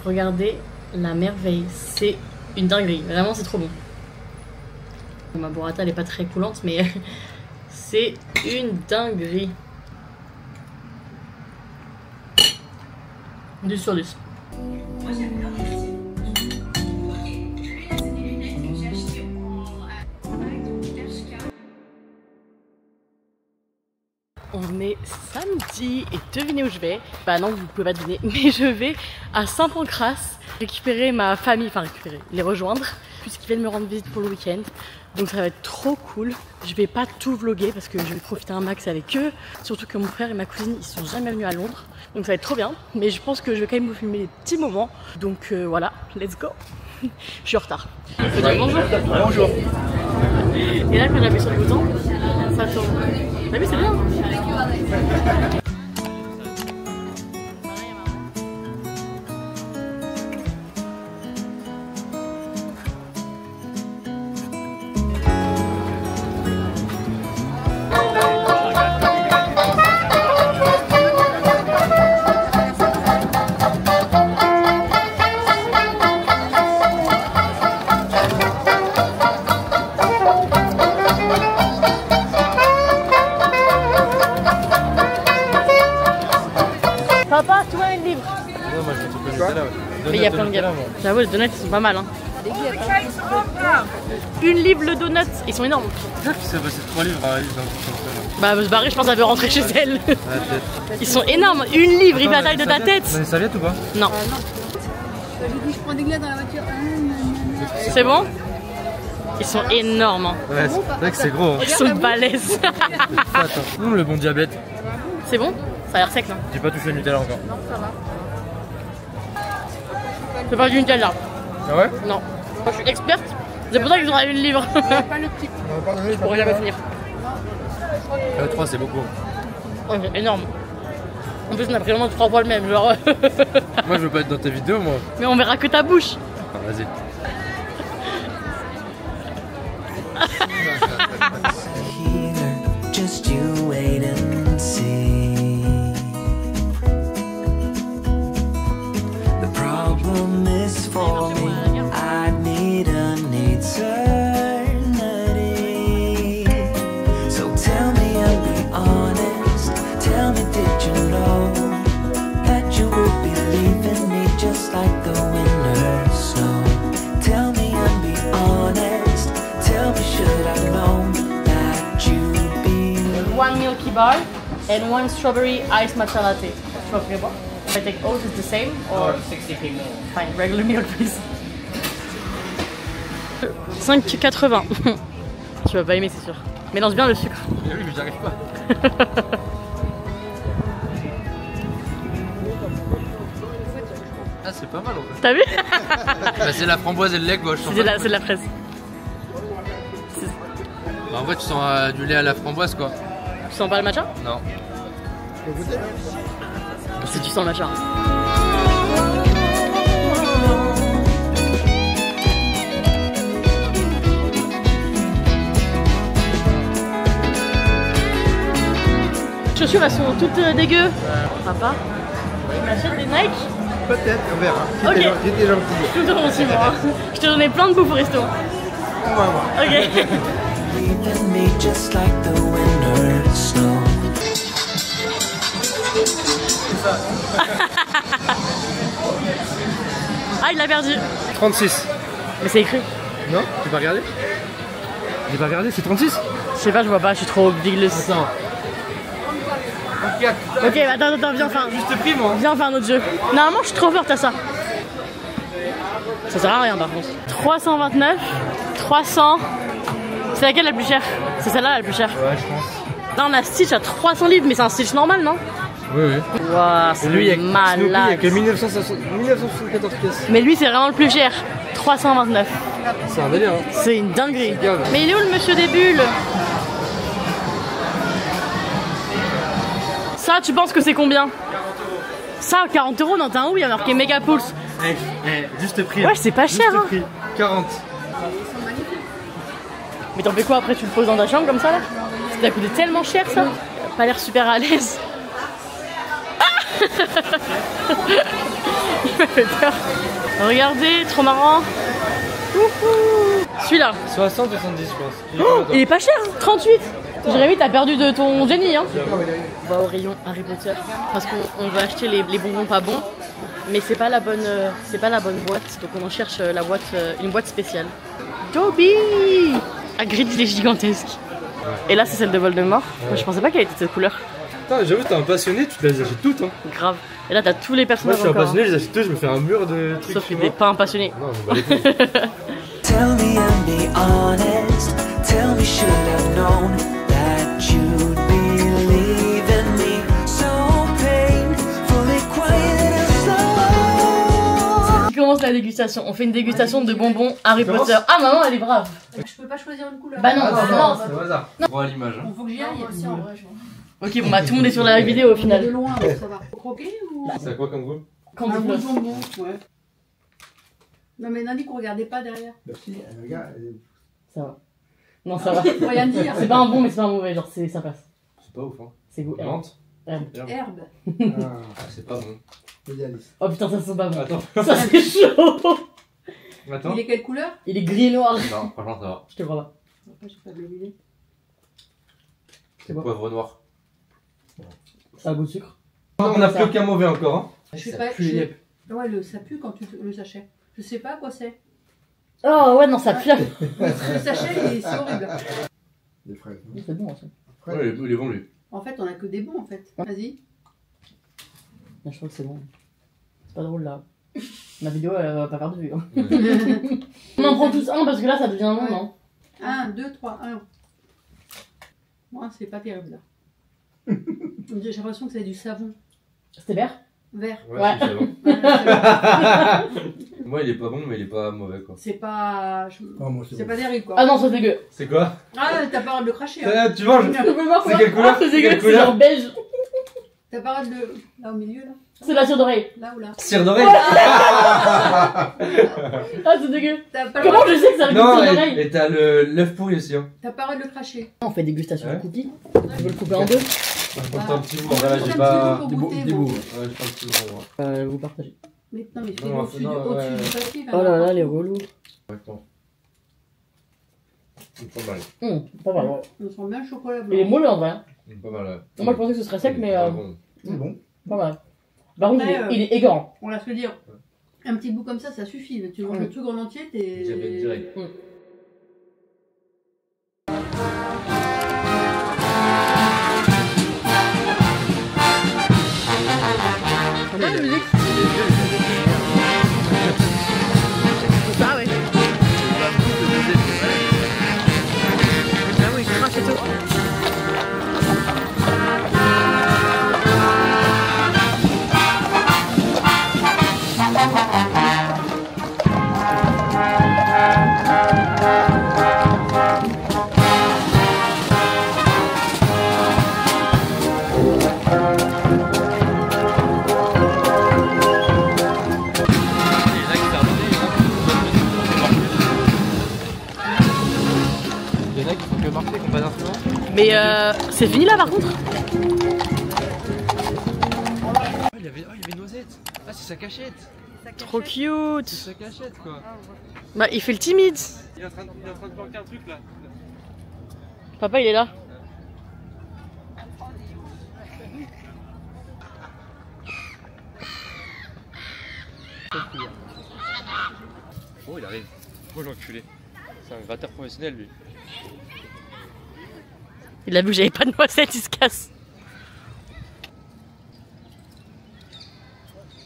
regardez la merveille, c'est une dinguerie, vraiment c'est trop bon. Ma burrata elle est pas très coulante mais c'est une dinguerie. 10 sur 10. On est samedi et devinez où je vais? Bah non, vous pouvez pas deviner, mais je vais à Saint-Pancras récupérer ma famille, enfin récupérer, les rejoindre, puisqu'ils viennent me rendre visite pour le week-end. Donc ça va être trop cool. Je vais pas tout vlogger parce que je vais profiter un max avec eux. Surtout que mon frère et ma cousine ils sont jamais venus à Londres. Donc ça va être trop bien. Mais je pense que je vais quand même vous filmer des petits moments. Donc voilà, let's go. Je suis en retard. Il faut dire bonjour. Bonjour. Et là quand j'appuie sur le bouton, ça tourne. T'as vu, c'est bien. Papa, tu vois une livre? Non, moi je vais tout le Nutella. Mais il y a plein de gars. J'avoue, les donuts ils sont pas mal. Hein. Une livre le donut, ils sont énormes. C'est qui s'est passé 3 livres à Alice dans le Bah, elle veut se barrer, je pense qu'elle veut rentrer chez elle. Ils sont énormes. Une livre, il fait la taille de ta tête. On a des serviettes ou pas? Non. Je prends des glaces dans la voiture. C'est bon? Ils sont énormes. Hein. Ouais, c'est vrai que c'est gros. Hein. Ils sont balèzes. Attends, le bon diabète. C'est bon? Ça a l'air sec, non? J'ai pas touché le Nutella encore. Non, ça va. C'est pas du Nutella. Ah ouais? Non. Moi je suis experte. C'est pour ça qu'ils ont une livre. Pas le petit. Je pourrais jamais finir. 3 c'est beaucoup. Oh, c'est énorme. En plus on a pris vraiment 3 fois le même genre. Moi je veux pas être dans tes vidéos moi. Mais on verra que ta bouche. Ah, vas-y. Here, just you wait and see. The problem is for me. I need an eternity. So tell me and be honest. Tell me, did you know that you would be leaving me just like the winter snow? Tell me and be honest. Tell me, should I know that you'd be 1 milky bar and 1 strawberry ice matcha latte. Strawberry bar. If I take oat, it's the same or 60p more. Fine, regular milk please. 5,80. Tu vas pas aimer c'est sûr. Mélange bien le sucre. Oui mais j'y arrive pas. Ah c'est pas mal en fait. T'as vu? Bah, c'est la framboise et le lait quoi. C'est de la fraise. Bah, en vrai tu sens du lait à la framboise quoi. Tu sens pas le matcha? Non. Si tu sens le matcha. Les chaussures elles sont toutes dégueu. Papa, tu m'achètes des Nike? Peut-être, on verra. Ok. J'étais gentil. Je te donne aussi moi. Je te donnais plein de bouffe au resto. On va voir. Ok. leaving me just like the winter snow? Ah il l'a perdu. 36. Mais c'est écrit. Non? Tu pas regardé? J'ai pas regardé, c'est 36? Je sais pas, je vois pas, je suis trop bigless. Attends. Ok, bah attends, viens faire. Juste prix moi. Viens faire un autre jeu. Normalement, je suis trop forte à ça. Ça sert à rien par contre. 329, 300. C'est laquelle la plus chère? C'est celle-là la plus chère. Ouais, je pense. Là, on a Stitch à 300 livres, mais c'est un Stitch normal, non? Oui, oui. Waouh, c'est Lui, il y a malade. Snoopy, il y a que 1974 pièces. Mais lui, c'est vraiment le plus cher. 329. C'est un délire. Hein. C'est une dinguerie. Grave. Mais il est où le monsieur des bulles? Ça, tu penses que c'est combien? Ça, 40 €, non, t'es un où? Il y a marqué Mega Pulse. Juste prix. Ouais, c'est pas cher, Juste hein. prix. 40. Mais t'en fais quoi après? Tu le poses dans ta chambre comme ça là? Ça a coûté tellement cher ça. Pas l'air super à l'aise. Ah il m'a fait peur. Regardez, trop marrant. Celui-là. 60, 70 je pense. Oh, il est pas cher, 38. Jérémy, t'as perdu de ton génie hein. On va au rayon Harry Potter parce qu'on veut acheter les bonbons pas bons, mais c'est pas la bonne boîte, donc on en cherche la boîte, une boîte spéciale. Dobby, Hagrid il est gigantesque. Et là c'est celle de Voldemort. Moi je pensais pas qu'elle était de cette couleur. Putain, j'avoue, t'es un passionné, tu te les achètes toutes. Hein. Grave. Et là t'as tous les Moi personnages je suis un encore. passionné, je les achète tous, je me fais un mur de trucs. Sauf qu'il est pas un passionné. Non, je me bats les couilles. Tell me and be honest. Tell me should have known that you'd believe in me. So painfully quiet and slow. On commence la dégustation. On fait une dégustation de bonbons Harry Potter. Ah maman elle est brave. Je peux pas choisir une couleur. Bah non, Ah, non. c'est au hasard. Droit à l'image. Hein. Faut que j'y aille aussi en vrai. Ok bon bah tout le monde est sur la vidéo au De final. loin, donc ça va. Faut croquer ou. C'est à quoi comme goût? Quand Un vous bout de flosse. bonbon, ouais. Non mais Nani qu'on regardait pas derrière. Bah si, regarde. Ça va. Non ça va. Faut rien dire. C'est pas un bon mais c'est pas un mauvais, genre ça passe. C'est pas ouf, hein. C'est goût. Menthe. Herbe. Ah, c'est pas bon. Idéaliste. Oh putain ça sent pas bon. Attends. Ça c'est chaud. Attends. Il est quelle couleur? Il est gris et noir. Non, franchement, ça va. Je te crois pas. Après j'ai pas de l'huile. C'est poivre noir. Ça a goût de sucre. On a plus aucun mauvais encore, hein. Je sais Ça pas. pue les yeux. Ouais, ça pue quand tu le sachet. Je sais pas à quoi c'est. Oh ouais non ça pue. Le sachet, c'est horrible. Des fraises. C'est bon ça. Ouais, il est bon lui. En fait, on a que des bons en fait. Vas-y. Je crois que c'est bon. C'est pas drôle là. Ma vidéo elle va pas faire de vue. Hein. On en prend tous un parce que là ça devient long Ouais. non? 1, 2, 3, 1. Moi, c'est pas terrible là. J'ai l'impression que c'est du savon C'était vert? vert. Ouais. c'est bon. Ouais, c'est- Moi, il est pas bon, mais il est pas mauvais quoi. C'est pas. Oh, moi, C'est pas terrible quoi. Ah non c'est dégueu. C'est quoi? Ah, t'as pas le droit de le cracher. Hein. Tu manges? Tu peux voir C'est ça? quelle couleur? Ah, c'est C'est dégueu, quelle c'est couleur? genre beige. T'as pas le droit de le. Là au milieu là. C'est la cire d'oreille. Là ou là. Cire d'oreille? Ah c'est dégueu. T'as pas, le Comment droit... je sais que ça avec une Non, cire d'oreille? et t'as l'œuf pourri aussi, hein. T'as pas le droit de le cracher. On fait dégustation Ouais. de cookies. Tu veux le couper en deux? Je prends un petit bout, en Juste vrai, un j'ai petit pas. bout pour goûter, Des bon. bouts. Ouais, je prends un petit bout, ouais. Vous partagez. Mais non, mais fais Non, au-dessus non, au-dessus ouais. du papier. Oh là là les relous. Exactement. Pas mal. Pas mal ouais. On sent bien le chocolat Il est blanc. moelleux en vrai. Hein. Pas mal, ouais. Moi je pensais que ce serait sec mais Ah bon. C'est bon. pas mal. Par contre Après, il est écœurant. On va se le dire. Un petit bout comme ça suffit. Mais tu manges le truc en entier, t'es. J'avais direct. Ah la musique. Ah ouais. Ah oui, crache et tout. Il y en a qui font que marcher, qui ont pas d'instrument. Mais c'est fini là par contre? Il y avait Noisette. Ah, c'est sa cachette. Trop cute. C'est sa cachette, quoi. Bah il fait le timide. Il est en train de planquer un truc là. Papa il est là. Oh, il arrive. Oh, l'enculé. C'est un gratteur professionnel, lui. Il a vu que j'avais pas de noisette, il se casse.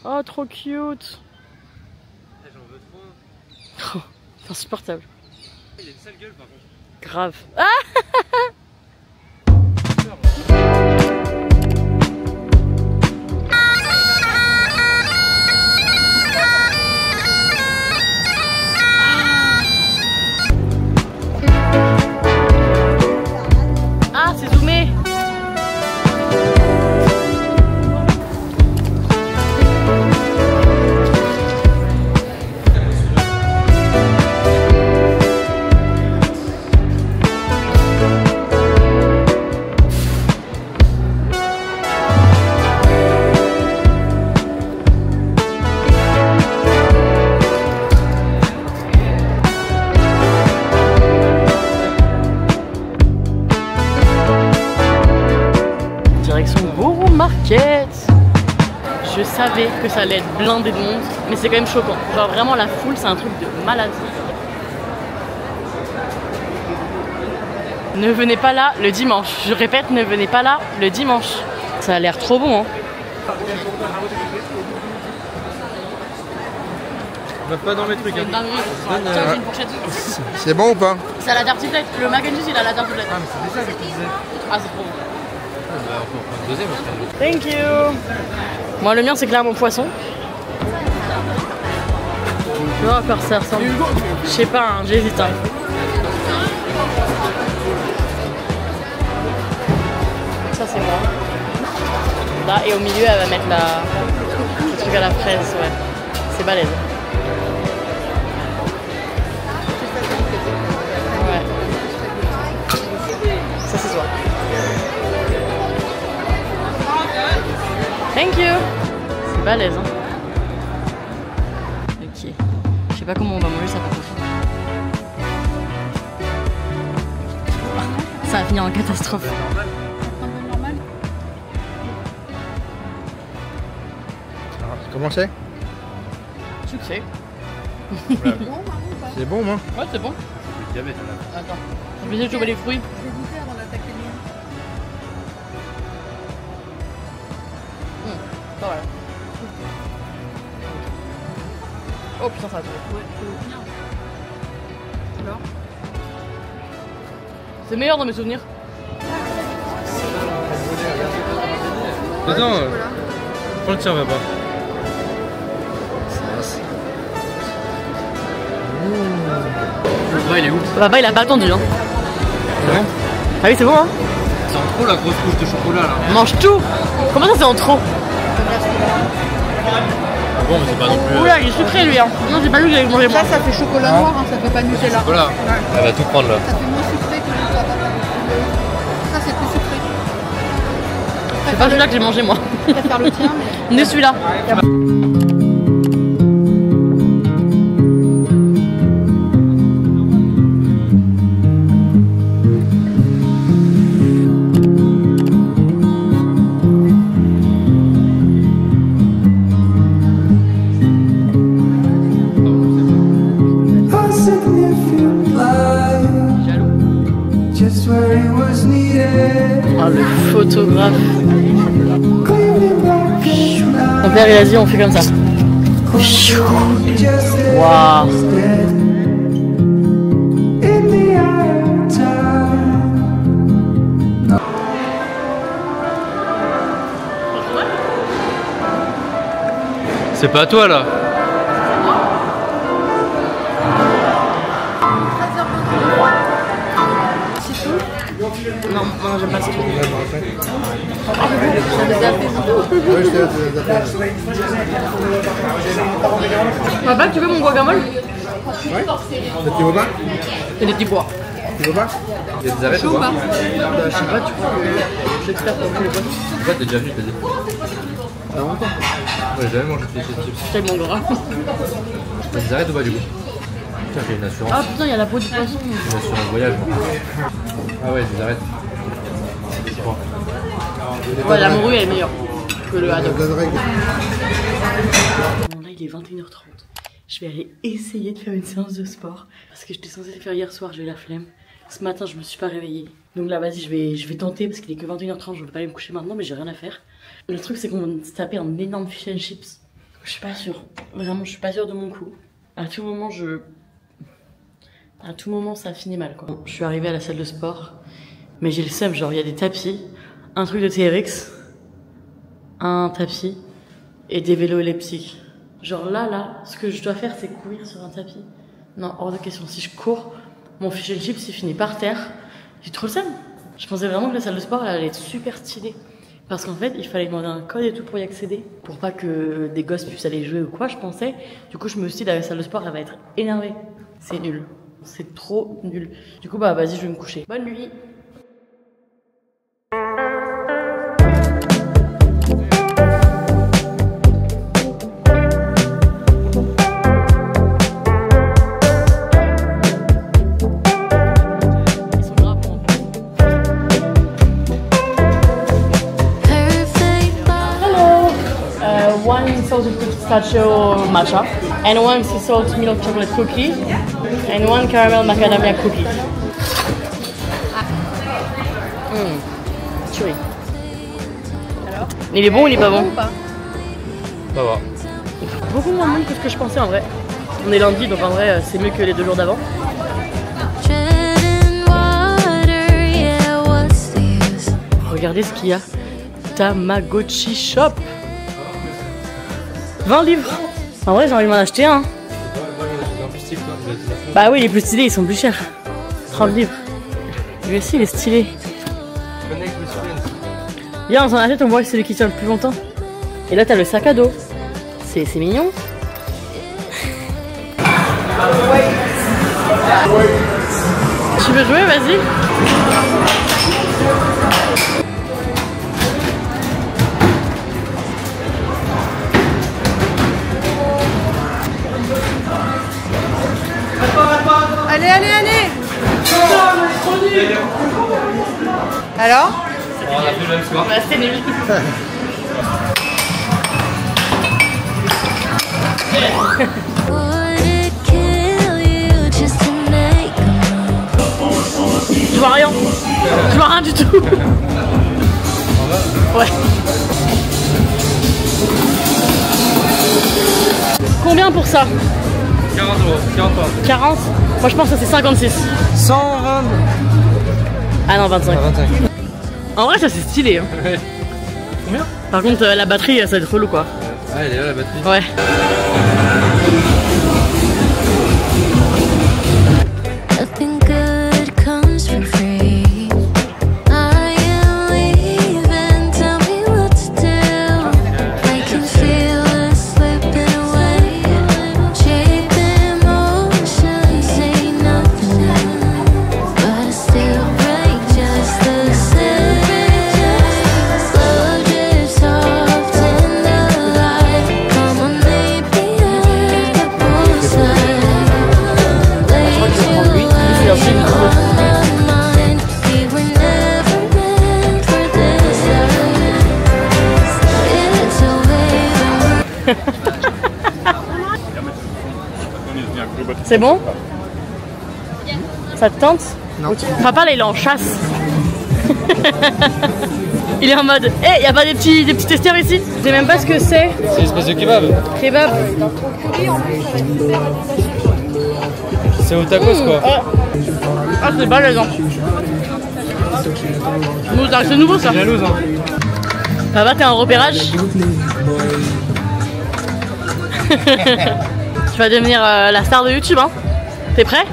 Oh trop cute. J'en veux trop. Oh, c'est insupportable. Il a une sale gueule, par contre. Grave. Ah Ah, c'est zoomé. market. Je savais que ça allait être blindé de monde, mais c'est quand même choquant. Genre vraiment la foule, c'est un truc de malade. Ne venez pas là le dimanche. Je répète, ne venez pas là le dimanche. Ça a l'air trop bon, hein. Va pas dans mes trucs. Hein. Tiens, une fourchette. C'est bon ou pas? C'est à la tartiflette. Le mac and cheese, il a la tartiflette. Ah, mais c'était ça que tu disais. Ah, c'est trop bon. Ah, bah, on peut en prendre le deuxième après. Thank you. Moi, le mien, c'est clairement poisson. Tu vois à quoi ça ressemble? Je sais pas, hein, j'hésite. Hein. Ça, c'est moi. Là, et au milieu, elle va mettre le truc à la fraise. Ouais. C'est balèze. Ouais. Ça, c'est toi. Thank you. C'est balèze, hein. Ok. Je sais pas comment on va manger ça par contre. Ça va finir en catastrophe. Comment c'est? Succès. C'est bon, moi. Ouais, c'est bon. Le diabète là. Attends. Je vais essayer de choper les fruits. Je vais goûter avant d'attaquer le mien. Pas mal. Oh putain, ça va trop. Alors C'est meilleur dans mes souvenirs. Attends, prends le tien, va pas. Le bras il est où? Là-bas, il a pas attendu, hein. Ouais. Ah oui, c'est bon, hein. C'est en trop la grosse couche de chocolat là. Mange tout. Comment ça, c'est en trop? Ah bon, mais c'est pas non plus. Oula, il est sucré, lui, hein. Non, j'ai pas vu que j'avais mangé moi. Ça fait chocolat noir, hein, ça fait pas Nutella. Voilà. Elle va tout prendre là. Ça fait moins sucré que le tabac. Ça, c'est plus sucré. C'est pas celui-là que j'ai mangé, moi. Je préfère le tien, mais... Ne celui-là. Just where it was needed. Ah, le photographe. Mon père, il a dit, on fait comme ça. Waouh. C'est pas toi là. Non, non, j'aime pas ce truc. Papa, tu veux mon guacamole? Ouais. Tu veux pas? Et des petits pois. Tu veux pas? Il y a des arrêts ou pas? Je sais pas, tu crois que je suis expert pour tous les pois. Pourquoi t'es déjà venu, t'as dit? Ah, longtemps. Ouais, j'ai jamais mangé de chips. Tellement gras. T'as des arrêts ou pas du coup? Putain, j'ai une assurance. Ah putain, il y a la peau du poisson. Une assurance voyage, moi. Ah ouais, des arrêts. Je crois. Ouais, la morue elle est meilleure que le haddock. Donne règle. Bon, là il est 21h30. Je vais aller essayer de faire une séance de sport parce que j'étais censée le faire hier soir, j'ai eu la flemme. Ce matin je me suis pas réveillée. Donc là vas-y, je vais tenter parce qu'il est que 21h30, je vais pas aller me coucher maintenant mais j'ai rien à faire. Le truc c'est qu'on va se taper un énorme fish and chips. Je suis pas sûre, vraiment je suis pas sûre de mon coup. À tout moment ça finit mal quoi. Bon, je suis arrivée à la salle de sport mais j'ai le seum, genre il y a des tapis, un truc de TRX, un tapis et des vélos elliptiques. Genre là, ce que je dois faire, c'est courir sur un tapis. Non, hors de question. Si je cours, mon fish and chips, il finit par terre. J'ai trop le seum. Je pensais vraiment que la salle de sport, elle allait être super stylée. Parce qu'en fait, il fallait demander un code et tout pour y accéder. Pour pas que des gosses puissent aller jouer ou quoi, je pensais. Du coup, je me suis dit, la salle de sport, elle va être énervée. C'est nul. C'est trop nul. Du coup, bah vas-y, je vais me coucher. Bonne nuit. Perfect salted pistachio matcha, and one sea salt milk chocolate cookie, and one caramel macadamia cookie. Chewy. Alors, il est bon ou il est pas bon? Ça va. Beaucoup moins bon que ce que je pensais en vrai. On est lundi donc en vrai c'est mieux que les 2 jours d'avant. Regardez ce qu'il y a. Tamagotchi Shop. 20 livres. En vrai j'ai envie de m'en acheter un. Bah oui, les plus stylés ils sont plus chers. 30 livres. Lui aussi il est stylé. Viens on s'en achète, on voit que c'est celui qui tient le plus longtemps. Et là t'as le sac à dos. C'est mignon. Tu veux jouer? Vas-y. Allez, allez, allez. Alors? On a fait le même soir. Bah, c'est nul. Je vois rien. Je vois rien du tout. Ouais. Combien pour ça? 40 euros, 40 euros. 40? Moi je pense que c'est 56. 120. Ah non, 25. 25. En vrai ça c'est stylé. Hein. Ouais. Combien? Par contre la batterie ça va être relou quoi. Ah elle est là la batterie. Ouais. Nothing good comes for free. I am leaving, tell me what to do. I can feel it slipping away. Cheap emotions say nothing, but I still break just the same. Slow drips soft in the light. Come on, meet me at the poolside. C'est bon? Ça te tente? Non. Papa là il est en chasse. Il est en mode hey, y a pas des petits testeurs ici? Je sais même pas ce que c'est. C'est une espèce de kebab. Kebab. C'est au tacos quoi. Ah c'est balèze hein. C'est nouveau ça. C'est jalouse hein. Papa t'es en repérage. Tu vas devenir la star de YouTube hein. T'es prêt?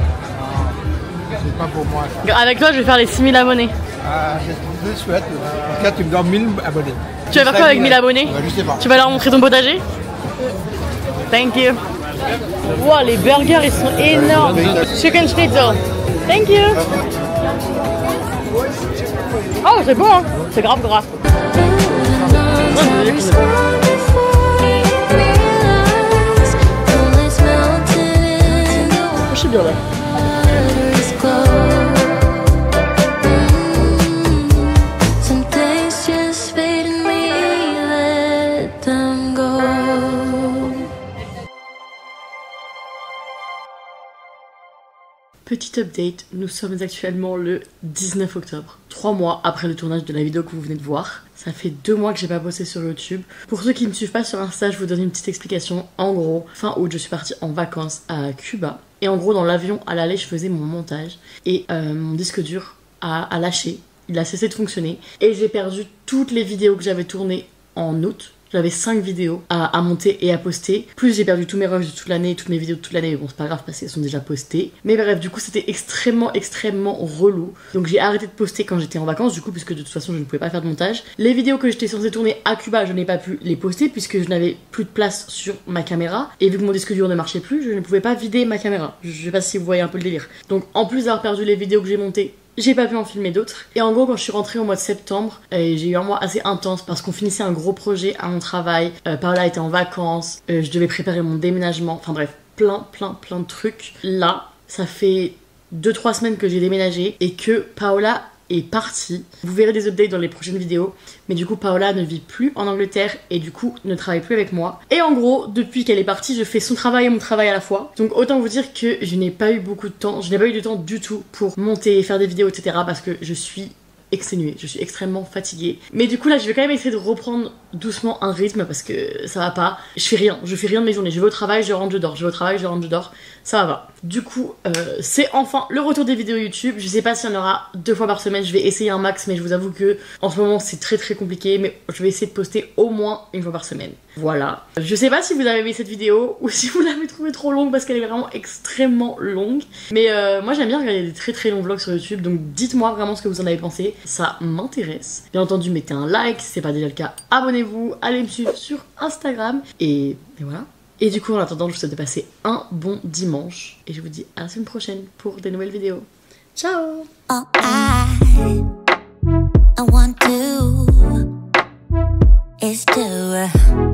C'est pas pour moi. Avec toi je vais faire les 6000 abonnés. Ah, je te souhaite. En tout cas, tu me donnes 1000 abonnés. Tu vas faire quoi avec 1000 abonnés? Je sais pas. Tu vas leur montrer ton potager? Thank you. Wow, les burgers ils sont énormes. Chicken schnitzel. Thank you. Oh, c'est bon hein. C'est grave gras. Je suis bien là. Petit update, nous sommes actuellement le 19 octobre, 3 mois après le tournage de la vidéo que vous venez de voir. Ça fait 2 mois que j'ai pas posté sur YouTube. Pour ceux qui ne me suivent pas sur Insta, je vous donne une petite explication. En gros, fin août, je suis partie en vacances à Cuba. Et en gros, dans l'avion, à l'aller, je faisais mon montage. Et mon disque dur a lâché, il a cessé de fonctionner. Et j'ai perdu toutes les vidéos que j'avais tournées en août. J'avais 5 vidéos à monter et à poster. Plus j'ai perdu tous mes rushs de toute l'année, toutes mes vidéos de toute l'année. Mais bon, c'est pas grave parce qu'elles sont déjà postées. Mais bref, du coup, c'était extrêmement relou. Donc j'ai arrêté de poster quand j'étais en vacances, du coup, puisque de toute façon, je ne pouvais pas faire de montage. Les vidéos que j'étais censée tourner à Cuba, je n'ai pas pu les poster puisque je n'avais plus de place sur ma caméra. Et vu que mon disque dur ne marchait plus, je ne pouvais pas vider ma caméra. Je sais pas si vous voyez un peu le délire. Donc en plus d'avoir perdu les vidéos que j'ai montées, j'ai pas pu en filmer d'autres. Et en gros, quand je suis rentrée au mois de septembre, j'ai eu un mois assez intense parce qu'on finissait un gros projet à mon travail. Paola était en vacances, je devais préparer mon déménagement. Enfin bref, plein de trucs. Là, ça fait 2-3 semaines que j'ai déménagé et que Paola est partie. Vous verrez des updates dans les prochaines vidéos. Mais du coup, Paola ne vit plus en Angleterre et du coup ne travaille plus avec moi. Et en gros, depuis qu'elle est partie, je fais son travail et mon travail à la fois. Donc autant vous dire que je n'ai pas eu beaucoup de temps. Je n'ai pas eu de temps du tout pour monter, faire des vidéos, etc. Parce que je suis exténuée, je suis extrêmement fatiguée. Mais du coup là je vais quand même essayer de reprendre doucement un rythme parce que ça va pas. Je fais rien de mes journées, je vais au travail, je rentre, je dors, je vais au travail, je rentre, je dors, ça va. Du coup c'est enfin le retour des vidéos YouTube. Je sais pas s'il y en aura 2 fois par semaine, je vais essayer un max, mais je vous avoue que en ce moment c'est très compliqué, mais je vais essayer de poster au moins 1 fois par semaine. Voilà. Je sais pas si vous avez aimé cette vidéo ou si vous l'avez trouvée trop longue parce qu'elle est vraiment extrêmement longue. Mais moi j'aime bien regarder des très longs vlogs sur YouTube, donc dites-moi vraiment ce que vous en avez pensé. Ça m'intéresse. Bien entendu, mettez un like, si c'est pas déjà le cas, abonnez-vous, allez me suivre sur Instagram et voilà. Et du coup, en attendant, je vous souhaite de passer un bon dimanche et je vous dis à la semaine prochaine pour des nouvelles vidéos. Ciao! Oh, I want to is to